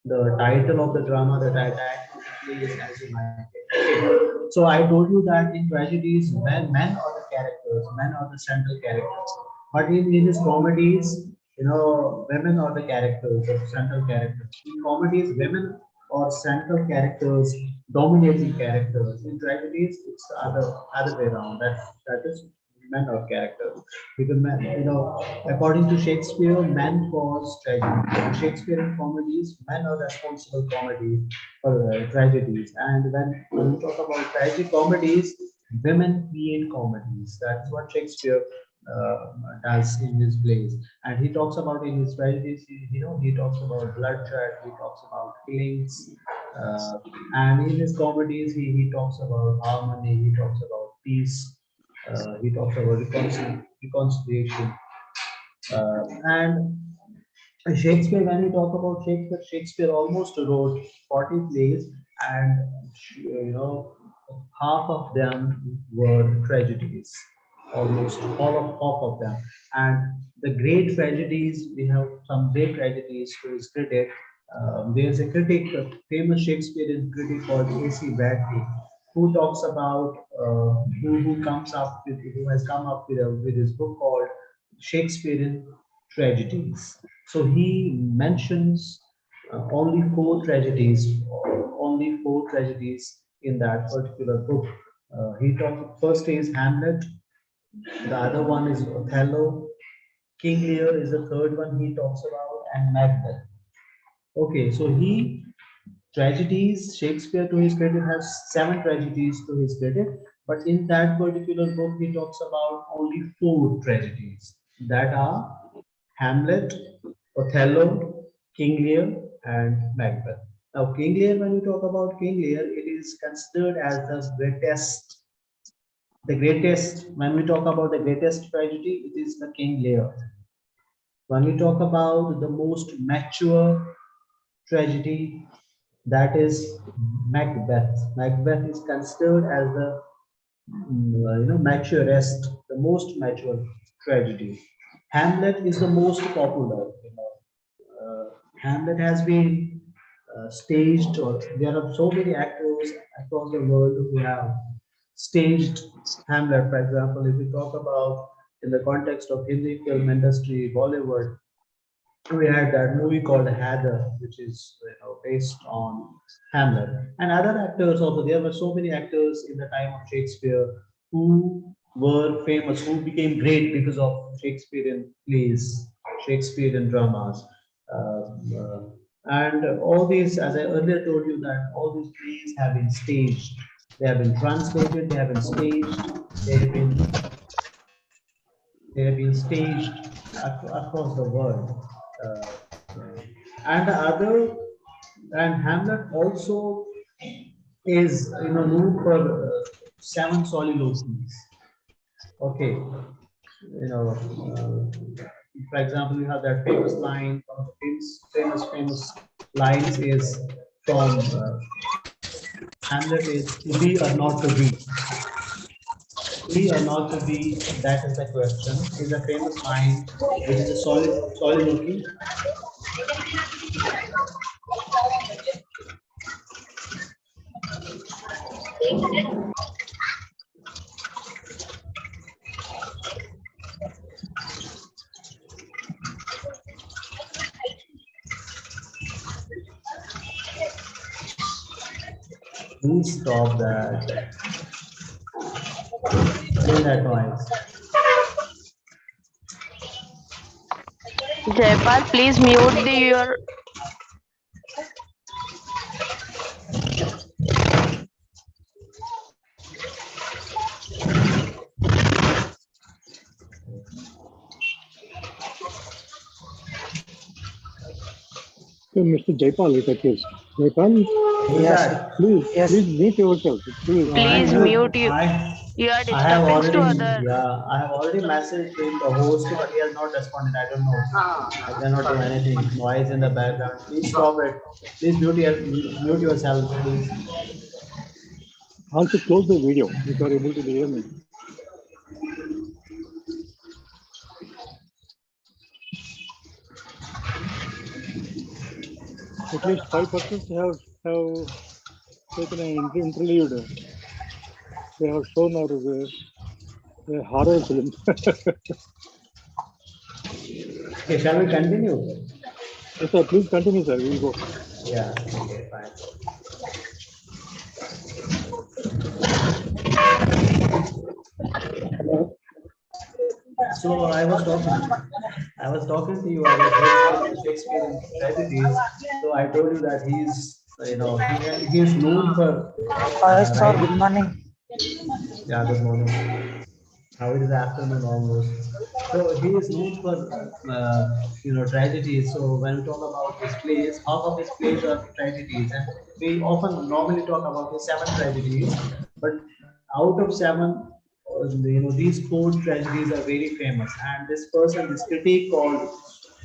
The title of the drama that I titled the play is As You Like It. Okay. So I told you that in tragedies, men are the characters, men are the central characters. But in his comedies, women are the characters, the central characters. In comedies, women are central characters, dominating characters. In tragedies, it's the other way around. That is men are characters. Because men, according to Shakespeare, men cause tragedy. In Shakespearean comedies, men are responsible comedy for tragedies. And when we talk about tragic comedies, women create comedies. That's what Shakespeare does in his plays. And he talks about in his tragedies, he talks about bloodshed, he talks about killings, and in his comedies, he talks about harmony, he talks about peace, he talks about reconciliation. And Shakespeare, when we talk about Shakespeare, Shakespeare almost wrote 40 plays, and half of them were tragedies, almost half of them. And the great tragedies, we have some great tragedies to his credit. There's a critic, a famous Shakespearean critic called A.C. Bradley, who talks about who has come up with his book called Shakespearean Tragedies. So he mentions only four tragedies in that particular book. He talks first is Hamlet, the other one is Othello, King Lear is the third one he talks about, and Macbeth. Okay, so tragedies, Shakespeare to his credit has 7 tragedies to his credit, but in that particular book he talks about only 4 tragedies that are Hamlet, Othello, King Lear, and Macbeth. Now, King Lear, when we talk about King Lear, it is considered as when we talk about the greatest tragedy, it is the King Lear. When we talk about the most mature tragedy, that is Macbeth. Macbeth is considered as the maturest, the most mature tragedy. Hamlet is the most popular. Hamlet has been staged, or there are so many actors across the world who have staged Hamlet. For example, if we talk about in the context of Hindi film industry, Bollywood, we had that movie called Heather, which is based on Hamlet, and other actors also. There were so many actors in the time of Shakespeare who were famous, who became great because of Shakespearean plays, Shakespearean dramas, and all these, as I earlier told you, that all these plays have been staged, they have been translated, they have been staged, they have been staged across the world. And the other, and Hamlet also is known for 7 soliloquies. Okay, for example, you have that famous line, one of the famous lines is from Hamlet is to be or not to be. To be or not to be, that is the question. Is a famous line, which is a soliloquy. Please stop that. Play that noise. Jaipal, please mute your. So, Mr. Jaipal, it appears. Jaipal, Yes. please mute yourself. Please. Please mute you. You are I have disturbance to already, other. I have already messaged him, the host, but he has not responded. I don't know. I cannot do anything. Noise in the background. Please stop it. Please mute yourself, please. Also close the video if you are able to hear me. At least 5 persons have taken an interlude. They have shown our horror film. Okay, shall we continue? Yes, sir. Please continue, sir. We will go. Yeah, okay, fine. So I was talking to you about Shakespearean tragedies. So I told you that he's, he is known for Sir, writing. good morning. Yeah, good morning. How it is afternoon almost. So he is known for tragedies. So when we talk about his plays, half of his plays are tragedies, and we often normally talk about his 7 tragedies. But out of 7, these 4 tragedies are very famous. And this person, this critic called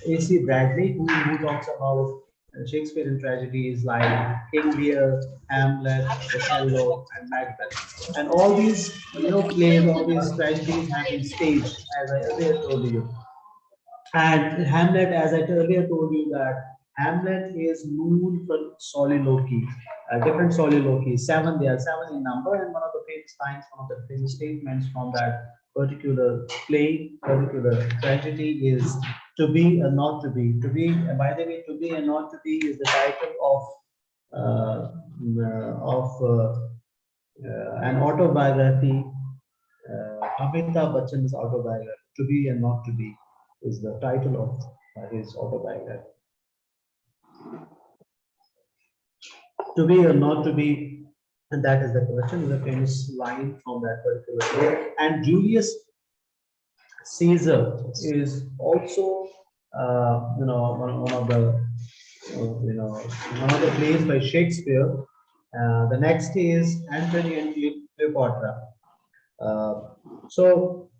A.C. Bradley, who talks about Shakespearean tragedies like King Lear, Hamlet, Othello, and Macbeth. And all these, plays, all these tragedies have been staged, as I earlier told you. And Hamlet, as I earlier told you, that Hamlet is known for soliloquy, different soliloquy. 7, there are 7 in number, and one of the famous lines, one of the famous statements from that particular play, particular tragedy is "to be or not to be." To be, by the way, "to be and not to be" is the title of an autobiography, Amitabh Bachchan's autobiography. "To be and not to be" is the title of his autobiography. To be or not to be, and that is the question, is a famous line from that particular play. And Julius Caesar is also, one of the, one of the plays by Shakespeare. The next is Antony and Cleopatra. So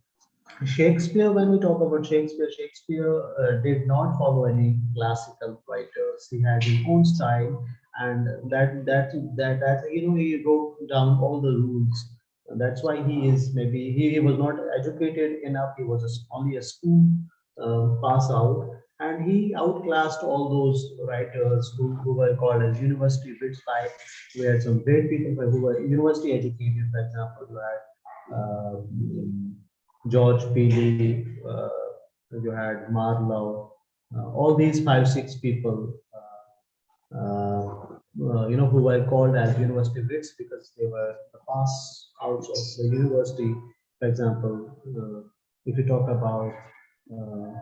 Shakespeare, when we talk about Shakespeare, Shakespeare did not follow any classical writers. He had his own style, and that he wrote down all the rules. And that's why he is, maybe he was not educated enough. He was only a school pass out, and he outclassed all those writers who were called as university wits. Like, we had some great people who were university educated. For example, you had George Peele, you had Marlowe, all these 5, 6 people, who were called as university wits because they were the pass outs of the university. For example, if you talk about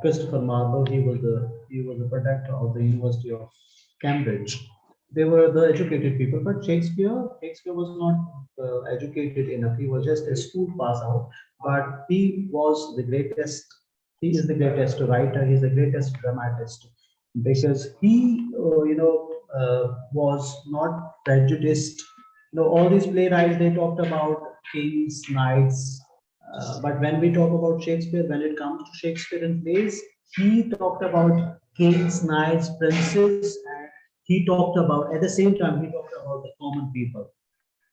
Christopher Marlowe, he was the product of the University of Cambridge. They were the educated people, but Shakespeare was not educated enough. He was just a school pass out, but he was the greatest. He is the greatest writer. He's the greatest dramatist because he, was not prejudiced. All these playwrights, they talked about kings, knights, but when we talk about Shakespeare, when it comes to Shakespearean plays, he talked about kings, knights, princes, and he talked about, at the same time, he talked about the common people.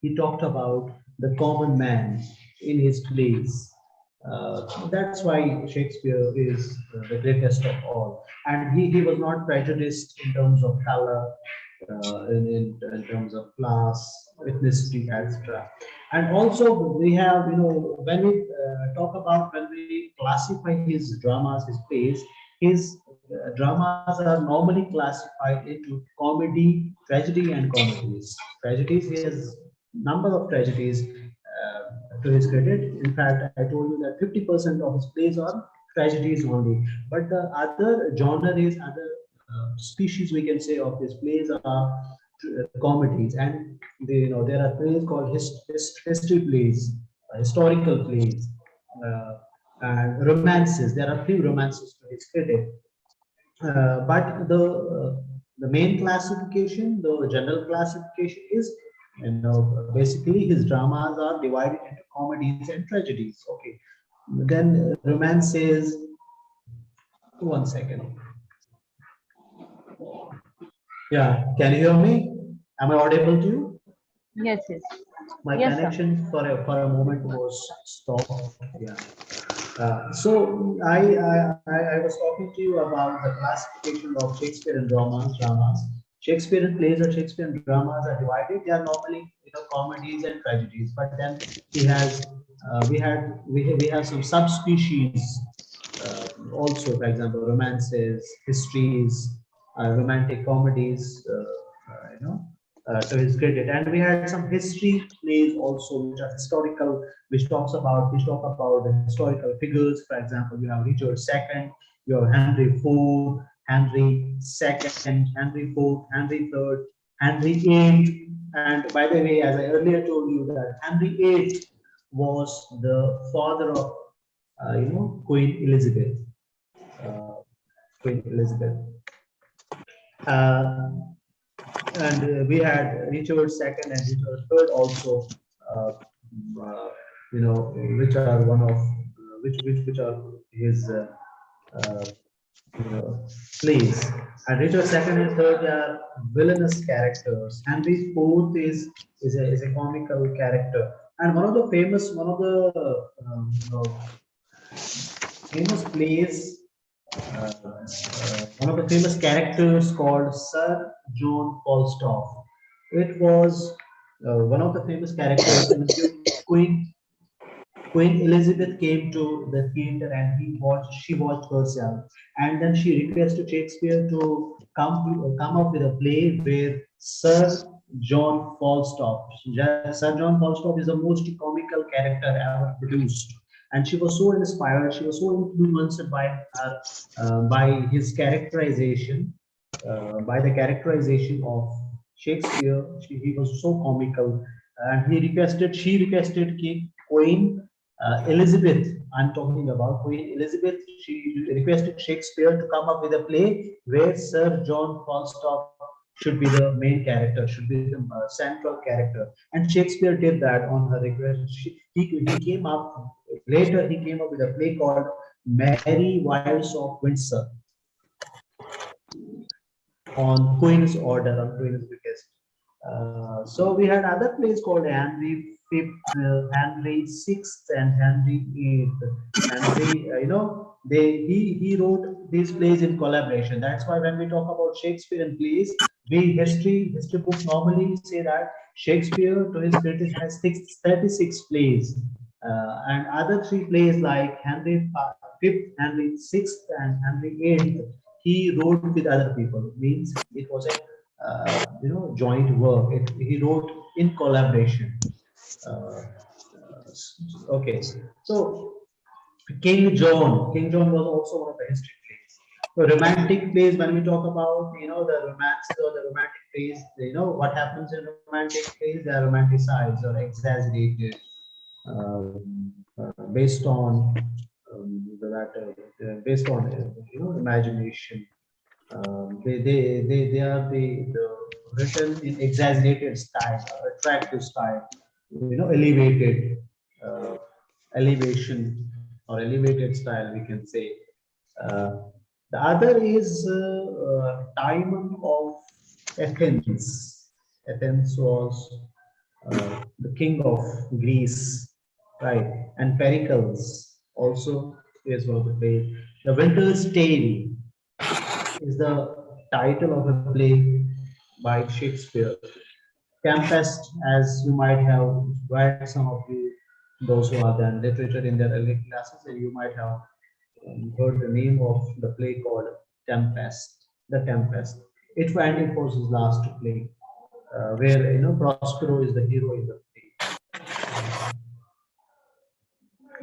He talked about the common man in his plays. That's why Shakespeare is the greatest of all. And he was not prejudiced in terms of color, in terms of class, ethnicity, etc. And also we have, when we when we classify his dramas, his plays, his dramas are normally classified into comedy, tragedy, and comedies. Tragedies, he has number of tragedies to his credit. In fact, I told you that 50% of his plays are tragedies only. But the other genre is, other species, we can say, of his plays are comedies. And there are plays called history plays, historical plays, and romances. There are few romances to his credit. But the main classification, the general classification is, basically his dramas are divided into comedies and tragedies. Okay, then romances. One second. Yeah, can you hear me? Am I audible to you? Yes, yes. My Yes, sir. connection for a moment was stopped. Yeah. So I was talking to you about the classification of Shakespearean dramas. Shakespearean plays or Shakespearean dramas are divided. They are normally, comedies and tragedies. But then we have some subspecies also. For example, romances, histories, romantic comedies. To his credit, and we had some history plays also, which are historical, which talk about the historical figures. For example, you have Richard II, you have Henry IV, Henry II, Henry IV, Henry III, Henry VIII. And by the way, as I earlier told you, that Henry VIII was the father of Queen Elizabeth. Queen Elizabeth. And we had Richard II and Richard III also, which are one of which are his plays. And Richard II and III are villainous characters. Henry IV is a comical character, and one of the famous famous plays. One of the famous characters called Sir John Falstaff. It was one of the famous characters. Queen Elizabeth came to the theater and she watched herself, and then she requested Shakespeare to come up with a play where Sir John Falstaff. Sir John Falstaff is the most comical character ever produced, and she was so inspired, she was so influenced by her, by his characterization, by the characterization of Shakespeare. He was so comical, and she requested Queen Elizabeth. I'm talking about Queen Elizabeth. She requested Shakespeare to come up with a play where Sir John Falstaff should be the main character, should be the central character, and Shakespeare did that on her request. He came up later. He came up with a play called Merry Wives of Windsor on Queen's order, on Queen's request. So we had other plays called Henry V, Henry VI, and Henry VIII. Henry, he wrote these plays in collaboration. That's why when we talk about Shakespearean plays, history books normally say that Shakespeare, to his credit, has 36 plays, and other 3 plays like Henry V, Henry VI, and Henry VIII, he wrote with other people. Means it was a joint work. He wrote in collaboration. Okay, so King John was also one of the history plays. So romantic plays, when we talk about the romance or the romantic plays, what happens in romantic plays? They are romanticized or exaggerated, based on imagination. They are the written in exaggerated style, attractive style, elevated elevation or elevated style, we can say. The other is Timon of Athens. Athens was the king of Greece, right? And Pericles also is one of the plays. The Winter's Tale is the title of a play by Shakespeare. Tempest, as you might have read, some of you, those who are done literature in their early classes, and you might have heard the name of the play called Tempest. The Tempest. It was his last play, where Prospero is the hero in the play.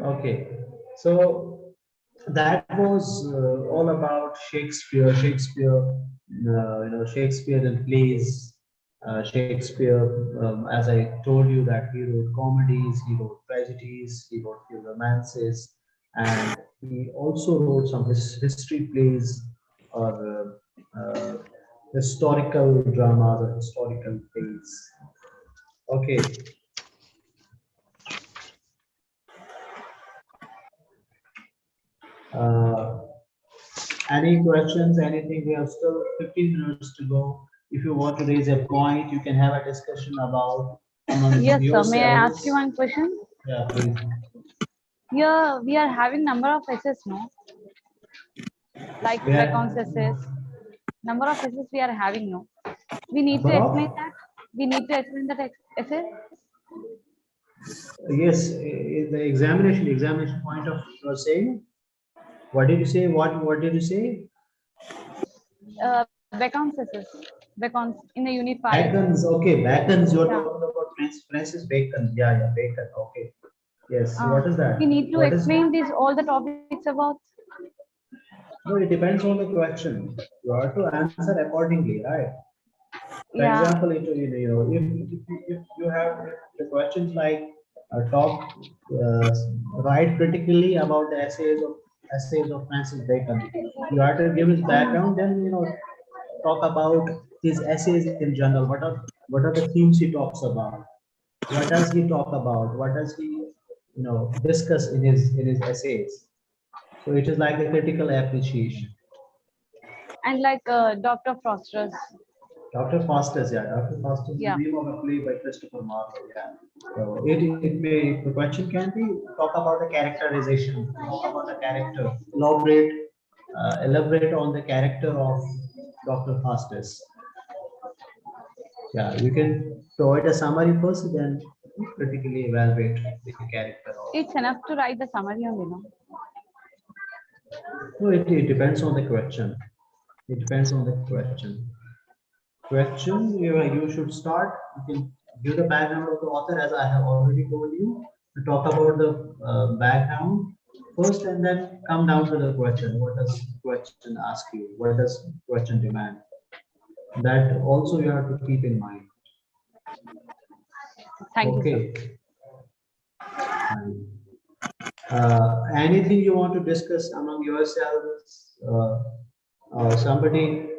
Okay, so that was all about Shakespeare. Shakespeare and plays. Shakespeare, as I told you, that he wrote comedies, he wrote tragedies, he wrote few romances, and he also wrote some history plays or historical dramas or historical plays. Okay. Any questions, anything? We have still 15 minutes to go. If you want to raise a point, you can have a discussion about Yes, yourselves. sir. May I ask you one question? Yeah, please. Here we are having number of SS, no? Like Yeah. accounts SS. Number of SS we are having, no? We need to Number of? explain that. We need to explain that essay. Yes, in the examination point of you are saying. What did you say? What did you say? Bacon's essay. Bacon's in the unit 5. Bacon's, okay, Bacon's. You're Yeah. talking about Francis Bacon. Yeah, Bacon. Okay. Yes. What is that? We need to What is? explain this all the topics about. No, it depends on the question. You have to answer accordingly, right? For Yeah. example, if you have the questions like write critically about the essays of Francis Bacon. You have to give his background, then talk about his essays in general. What are the themes he talks about? What does he talk about? What does he discuss in his essays? So it is like a critical appreciation. And like Dr. Foster's. Dr. Faustus, yeah, Dr. Faustus is Yeah. the name of a play by Christopher Marlowe, yeah. So the question can be talk about the characterization, talk about the character, elaborate on the character of Dr. Faustus. Yeah, you can provide a summary first, then critically evaluate the character. It's enough to write the summary only, no? No, it depends on the question. It depends on the question. You should start. You can give the background of the author, as I have already told you. To talk about the background first, and then come down to the question. What does question ask you? What does question demand? That also you have to keep in mind. Thank you, Okay. Anything you want to discuss among yourselves? Somebody,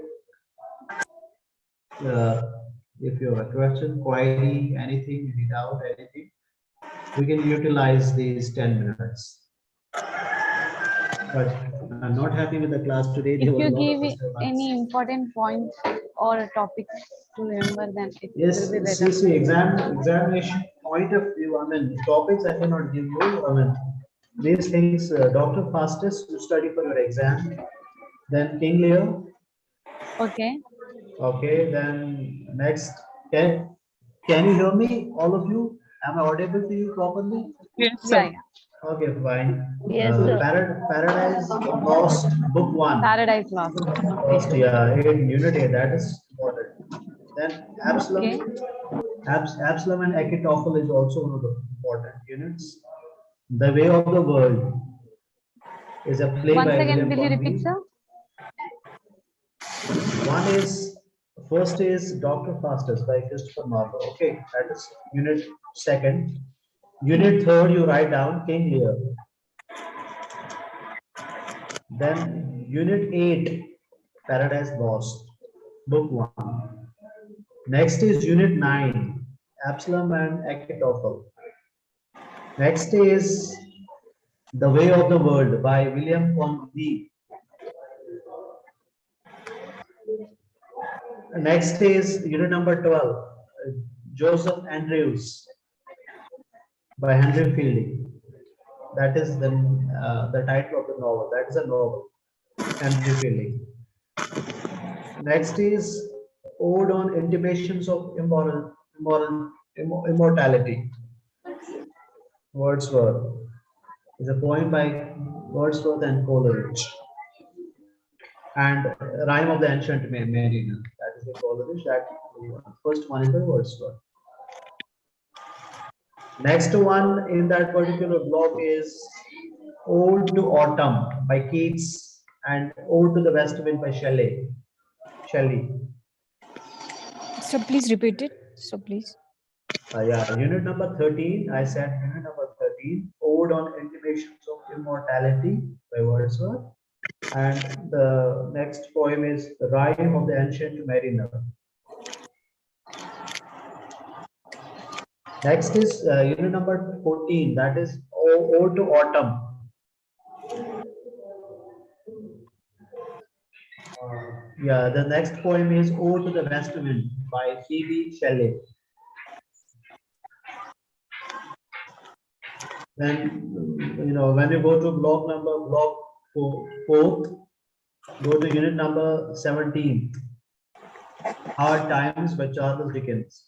if you have a question, query, anything, any doubt, anything, we can utilize these 10 minutes. But I'm not happy with the class today. If you give any important points or topics to remember, then it yes, will be better. see, examination point of view, I mean, topics I cannot give you. I mean, these things, Dr. Faustus, you study for your exam. Then King Lear. Okay. Okay, then next, can you hear me, all of you? Am I audible to you properly? Yes, Yeah, sir. yeah. Okay, fine. Yes, sir. Paradise Lost, book 1. Paradise Lost. Okay. First, yeah, in unit A, that is important. Then Absalom, Okay. Absalom and Achitophel is also one of the important units. The Way of the World is a play Once by again, William will you Conway. repeat, sir? First is Dr. Faustus by Christopher Marlowe. Okay, that is unit 2nd. Unit 3rd, you write down King Lear. Then unit 8, Paradise Lost, book 1. Next is unit 9, Absalom and Achitophel. Next is The Way of the World by William Conway. Next is unit number 12, Joseph Andrews by Henry Fielding. That is the title of the novel. That is a novel, Henry Fielding. Next is Ode on Intimations of Immortality. Wordsworth is a poem by Wordsworth and Coleridge. And Rhyme of the Ancient Mariner. That is the Coleridge. That first one is the Wordsworth. Next one in that particular block is Ode to Autumn by Keats and Ode to the West Wind by Shelley. So please repeat it. So please. Yeah, unit number 13. I said unit number 13. Ode on Intimations of Immortality by Wordsworth. And the next poem is The Rhyme of the Ancient Mariner. Next is unit number 14. That is Ode to Autumn. Yeah, the next poem is Ode to the West Wind by Phoebe Shelley. Then, when you go to block 4, go to unit number 17. Hard Times by Charles Dickens.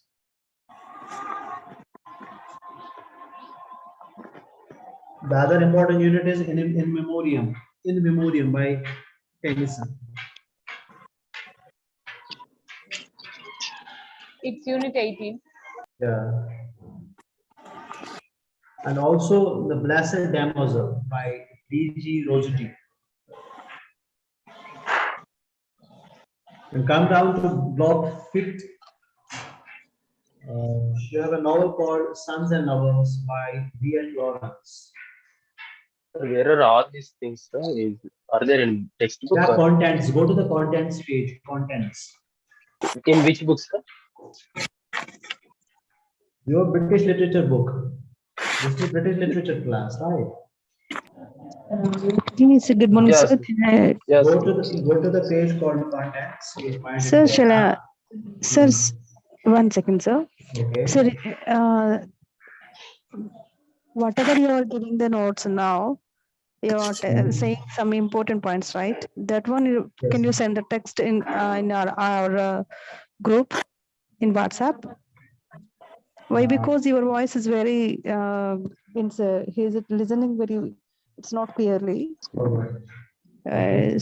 The other important unit is in memoriam. In memoriam by Tennyson. It's unit 18. Yeah. And also the Blessed Damozel by D.G. Rossetti. And come down to block 5th. You have a novel called Sons and Lovers by D.H. Lawrence. Where are all these things? Are there in textbook? Yeah, Or contents. Go to the contents page. Contents. in which books? Sir? Your British literature book. This is British literature class, right? Yes, good morning, Yes. sir. Yes. Go to the page called contents. You'll find Sir, it shall there. I, sir, 1 second, sir. Okay. Sir, whatever you are giving the notes now, you are saying some important points, right? That one, Yes. can you send the text in our group in WhatsApp? Why? Because your voice is very, he's listening very, it's not clearly. All right.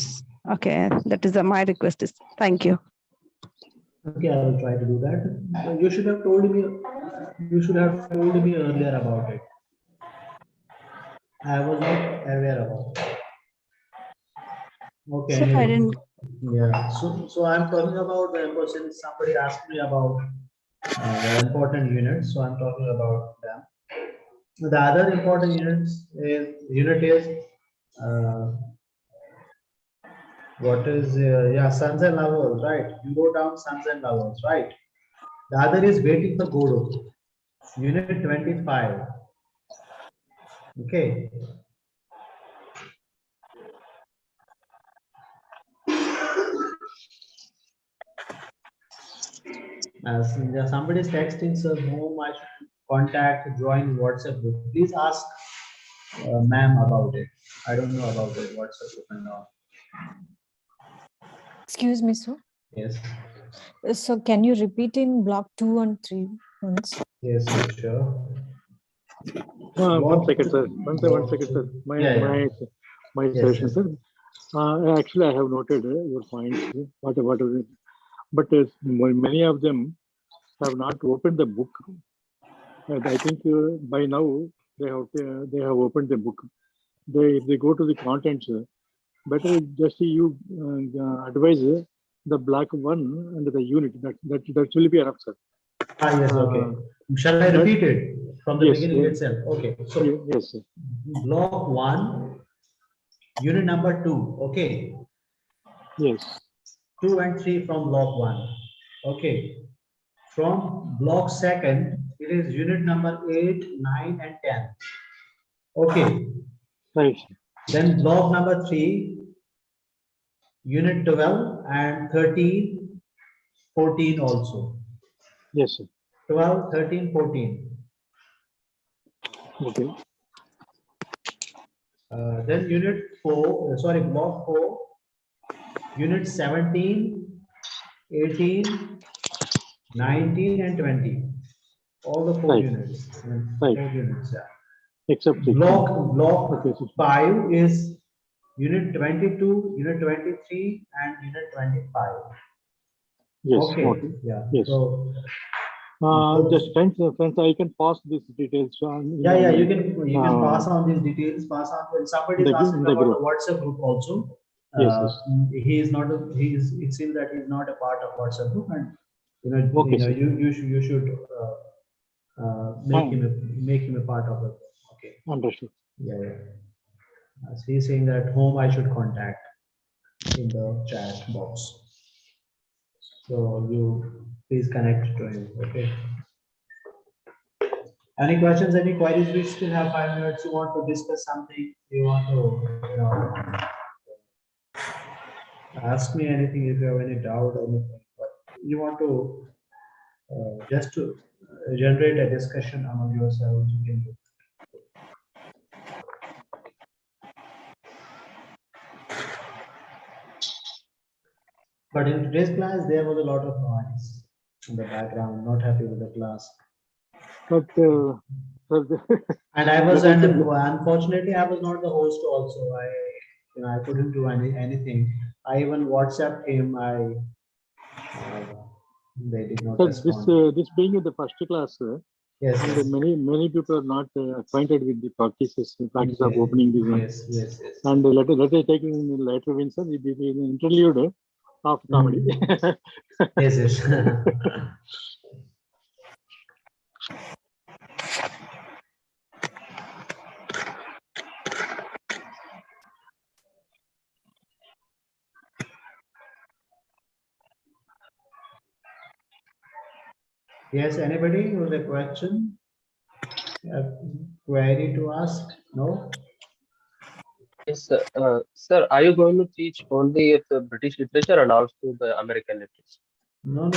Okay, that is my request. Thank you. Okay, I will try to do that. You should have told me. You should have told me earlier about it. I was not aware about it. Okay. Sir, I didn't. Yeah. So I'm talking about the person. Somebody asked me about the important units, so I'm talking about them. The other important unit is what is yeah, Sons and Lovers, right? You go down Sons and Lovers, right? The other is Waiting for Godot, unit 25. Okay. Somebody is texting, sir, whom I should contact, join WhatsApp group. Please ask ma'am about it. I don't know about it, WhatsApp group and all. Excuse me, sir. Yes. So can you repeat in block 2 and 3 once? Yes, sure. 1 second, sir. 1 second, sir. My session, sir. Actually, I have noted your points. Whatever. But many of them have not opened the book. And I think by now they have opened the book. If they go to the contents, better just you advise the block 1 and the unit. That will be enough, sir. Yes, okay. Shall I repeat it from the beginning itself? Okay. So yes, sir. Block 1, unit number 2. Okay. Yes. 2 and 3 from block 1. Okay. From block 2nd, it is unit number 8, 9, and 10. Okay. Right. Then block number 3, unit 12 and 13, 14 also. Yes, sir. 12, 13, 14. Okay. Then unit 4, block 4, unit 17, 18, 19, and 20. All the 4 units. 4 units, yeah. Except block okay, 5 is unit 22, unit 23, and unit 25. Yes. Okay. Yeah. Yes. So just friends, I can pass these details on. Yeah, you can pass on these details. Pass on when somebody is asking about the WhatsApp group also. Yes. He is not. It seems that he is not a part of WhatsApp group, and Okay, you should make him a part of it. Okay. Understood. Yeah. So he's saying that whom I should contact in the chat box. So you please connect to him. Okay. Any questions, any queries? We still have 5 minutes. You want to discuss something? You want to ask me anything if you have any doubt or anything. But you want to just to generate a discussion among yourselves. You can do. But in today's class, there was a lot of noise in the background, not happy with the class. But And I was, Let and us- unfortunately, I was not the host also. I couldn't do anything. I even WhatsApped him. They did not Sir, respond. this being in the first class, Yes, and yes. many people are not acquainted with the practice of Yes, opening this one. yes, yes, yes. And let us take in later win, sir. It is an interlude of comedy. Yes, yes. Yes, anybody with a question? A query to ask? No? Yes, sir, are you going to teach only the British literature and also the American literature? No.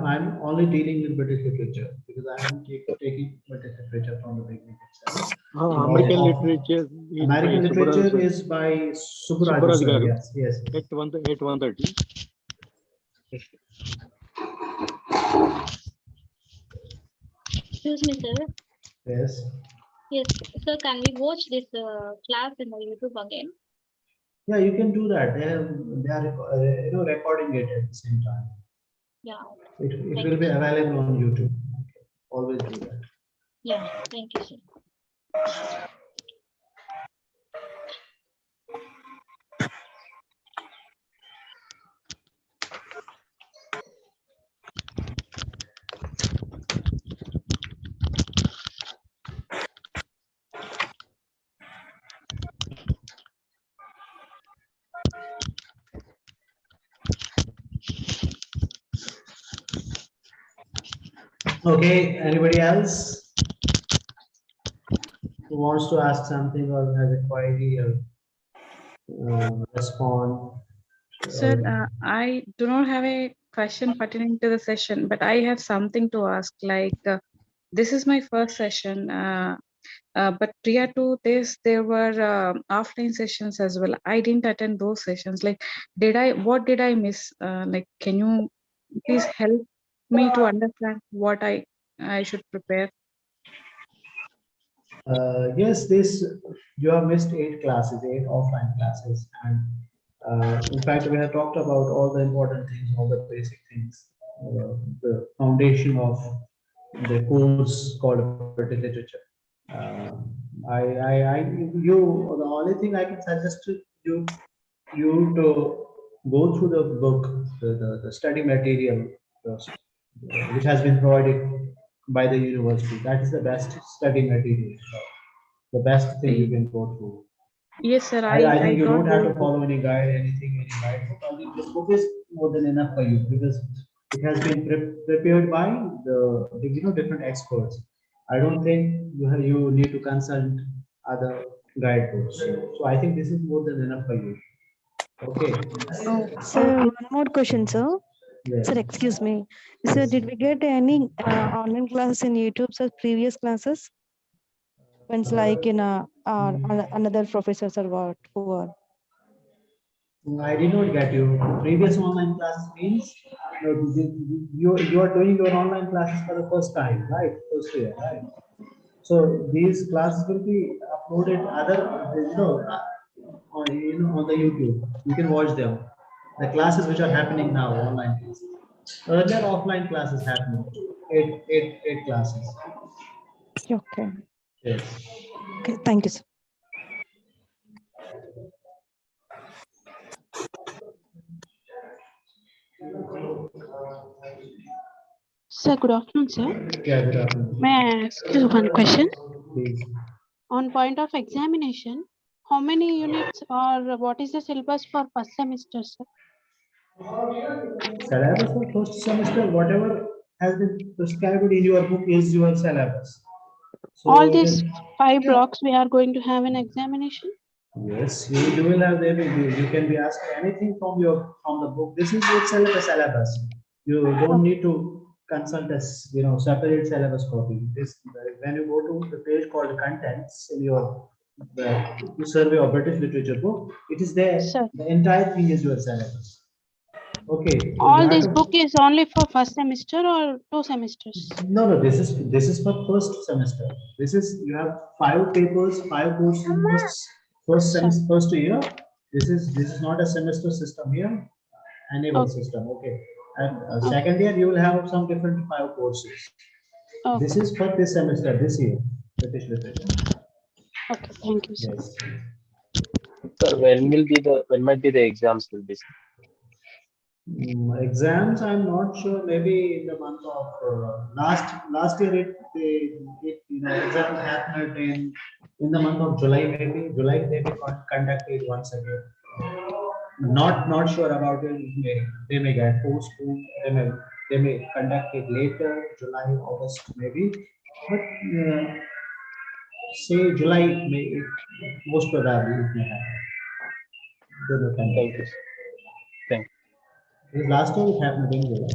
I'm only dealing with British literature because I am taking British literature from the beginning itself. American literature is American by literature is by Subbaraj sir. Garu. Yes, yes. 8130. Excuse me, sir. Yes. Yes, sir. Can we watch this class in the YouTube again? Yeah, you can do that. They are recording it at the same time. Yeah. It will be available on YouTube. Always do that. Yeah. Thank you, sir. Okay, anybody else who wants to ask something or has a query or respond? Sir, I do not have a question pertaining to the session, but I have something to ask. Like, this is my first session, but prior to this, there were offline sessions as well. I didn't attend those sessions. Like, what did I miss? Like, can you please help me to understand what I should prepare? Yes, you have missed 8 classes, 8 offline classes, and in fact, we have talked about all the important things, all the basic things, the foundation of the course called British Literature. The only thing I can suggest to you to go through the book, the study material, which has been provided by the university. That is the best study material, the best thing you can go through. Yes, sir. I I think you got don't have those to follow any guide, any guidebook. I think this book is more than enough for you because it has been prepared by the different experts. I don't think you need to consult other guidebooks. So I think this is more than enough for you. Okay. Sir, one more question, sir. Yes. Sir, excuse me. Sir, did we get any online classes in YouTube, sir, previous classes? When it's like in another professors or what? Who are? I did not get you. Previous online classes means you are doing your online classes for the first time, right? First year, right? So these classes will be uploaded on the YouTube. You can watch them. The classes which are happening now, online classes. Earlier offline classes happening. Eight classes. Okay. Yes. Okay. Thank you, sir. Sir, good afternoon, sir. Yeah, good afternoon. May I ask you one question? Please. On point of examination, how many units or what is the syllabus for first semester, sir? Syllabus for first semester, whatever has been prescribed in your book is your syllabus. So all these 5 blocks we are going to have an examination? Yes, you will have you can be asked anything from the book. This is itself a syllabus. You don't need to consult a separate syllabus copy. When you go to the page called contents in your survey of British literature book, it is there. Sir. The entire thing is your syllabus. Okay. so you All have this to- book is only for first semester or 2 semesters? No, this is for first semester. This is you have 5 papers, 5 courses in first semester, first year. This is not a semester system here, annual Okay. system. Okay, and second year you will have some different 5 courses. Okay. This is for this semester, this year, British literature. Okay. Thank you, sir. Yes. Sir, when might be the exams will be? Exams, I'm not sure. Maybe in the month of last year, exams happened in the month of July. Maybe July they may conducted once again. Not sure about it. They may get postponed. They may conduct it later, July, August, maybe. But say July, most probably it may happen. They will conduct Thank you. it. Thank you. Because last time it happened in July.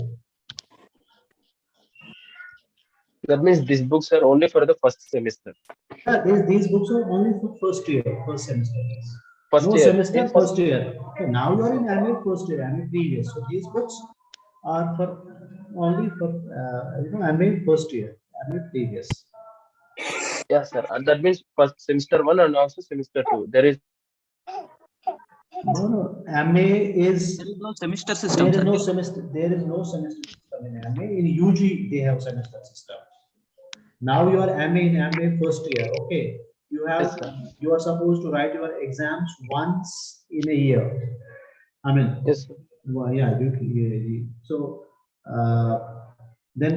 That means these books are only for the first semester. Yeah, these books are only for first year, first semester. First No year. semester, In first year. Okay, now you are in MA first year, MA previous. So these books are for only for MA first year, MA previous. Yes, sir. And that means first semester 1 and also semester 2. There is No, MA is There is no semester system. there is no semester. There is no semester system in MA. In UG, they have semester system. Now you are MA in MA first year. Okay, Yes, sir. you are supposed to write your exams once in a year. I mean, Yes, sir. well, yeah, so then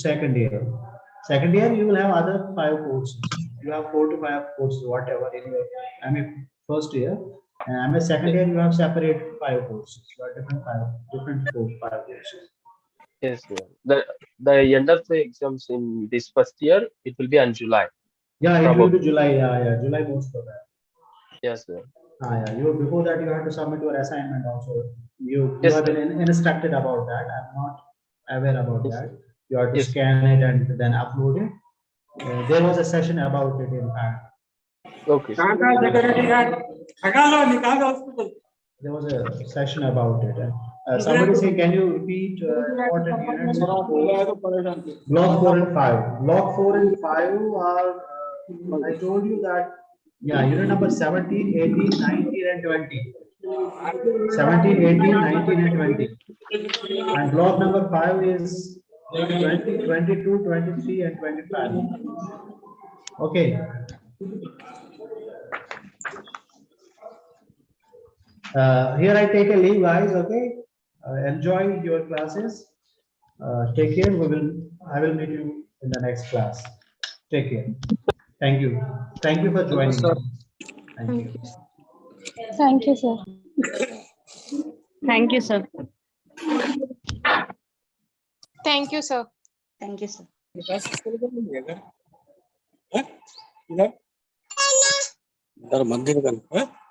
second year you will have other 5 courses. You have 4 to 5 courses, whatever in your first year. And second year you have separate 5 courses. You have different 5 courses. Yes, sir. The end of the exams in this first year, it will be on July. Yeah, it Probably. will be July. Yeah, July most of that. Yes, sir. Yeah. Before that you have to submit your assignment also. You Yes, have sir. been instructed about that. I'm not aware about Yes, that. sir. You have to Yes, scan it and then upload it. There was a session about it in fact. Okay. Sir. There was a session about it. Somebody say, can you repeat important units? Block 4 and 5. Block 4 and 5 are, I told you that, yeah, unit number 17, 18, 19, and 20. 17, 18, 19, and 20. And block number 5 is 20, 22, 23, and 25. Okay. Here I take a leave, guys. Okay. Enjoy your classes. Take care. I will meet you in the next class. Take care. Thank you. Thank you for joining. Thank you. Thank you, sir. Thank you, sir. Thank you, sir. Thank you, sir. अंदर मंदिर का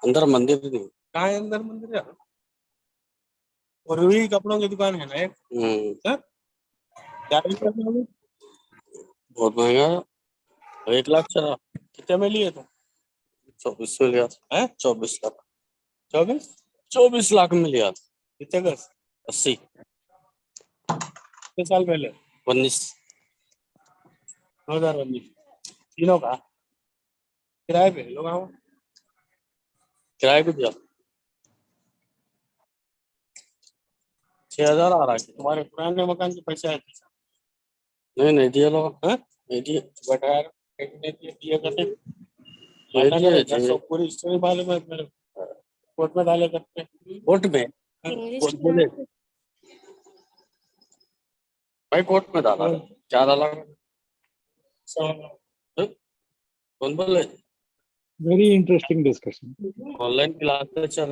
अंदर मंदिर नहीं कहाँ है अंदर मंदिर है और वही कपड़ों की दुकान है ना एक सर क्या रेट है बहुत महंगा 1 लाख चला कितने में लिए तुम 24 में लिया था 24 लाख 24 लाख में लिया था कितने का 80 कितने साल पहले 19 2019 तीनों का किराए पे लोग आओ किराए पे दिया 6,000 आ रहा है तुम्हारे पुराने मकान के पैसे आए थे नहीं दिए लोग नहीं दिए बैठा दिए करते सब पूरी स्टोरी मालूम है मेरे कोर्ट में डाले करते कोर्ट में बोले भाई कोर्ट में डाला क्या डाला कौन बोले Very interesting discussion. Online class चल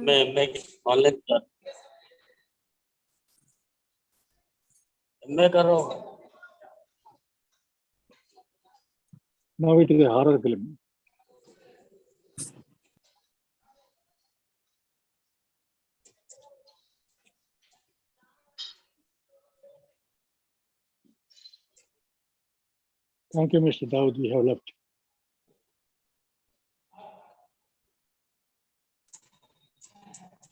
मैं ऑनलाइन मैं कर रहा हूँ Now it is a horror film. Thank you, Mr. Dawood. We have left.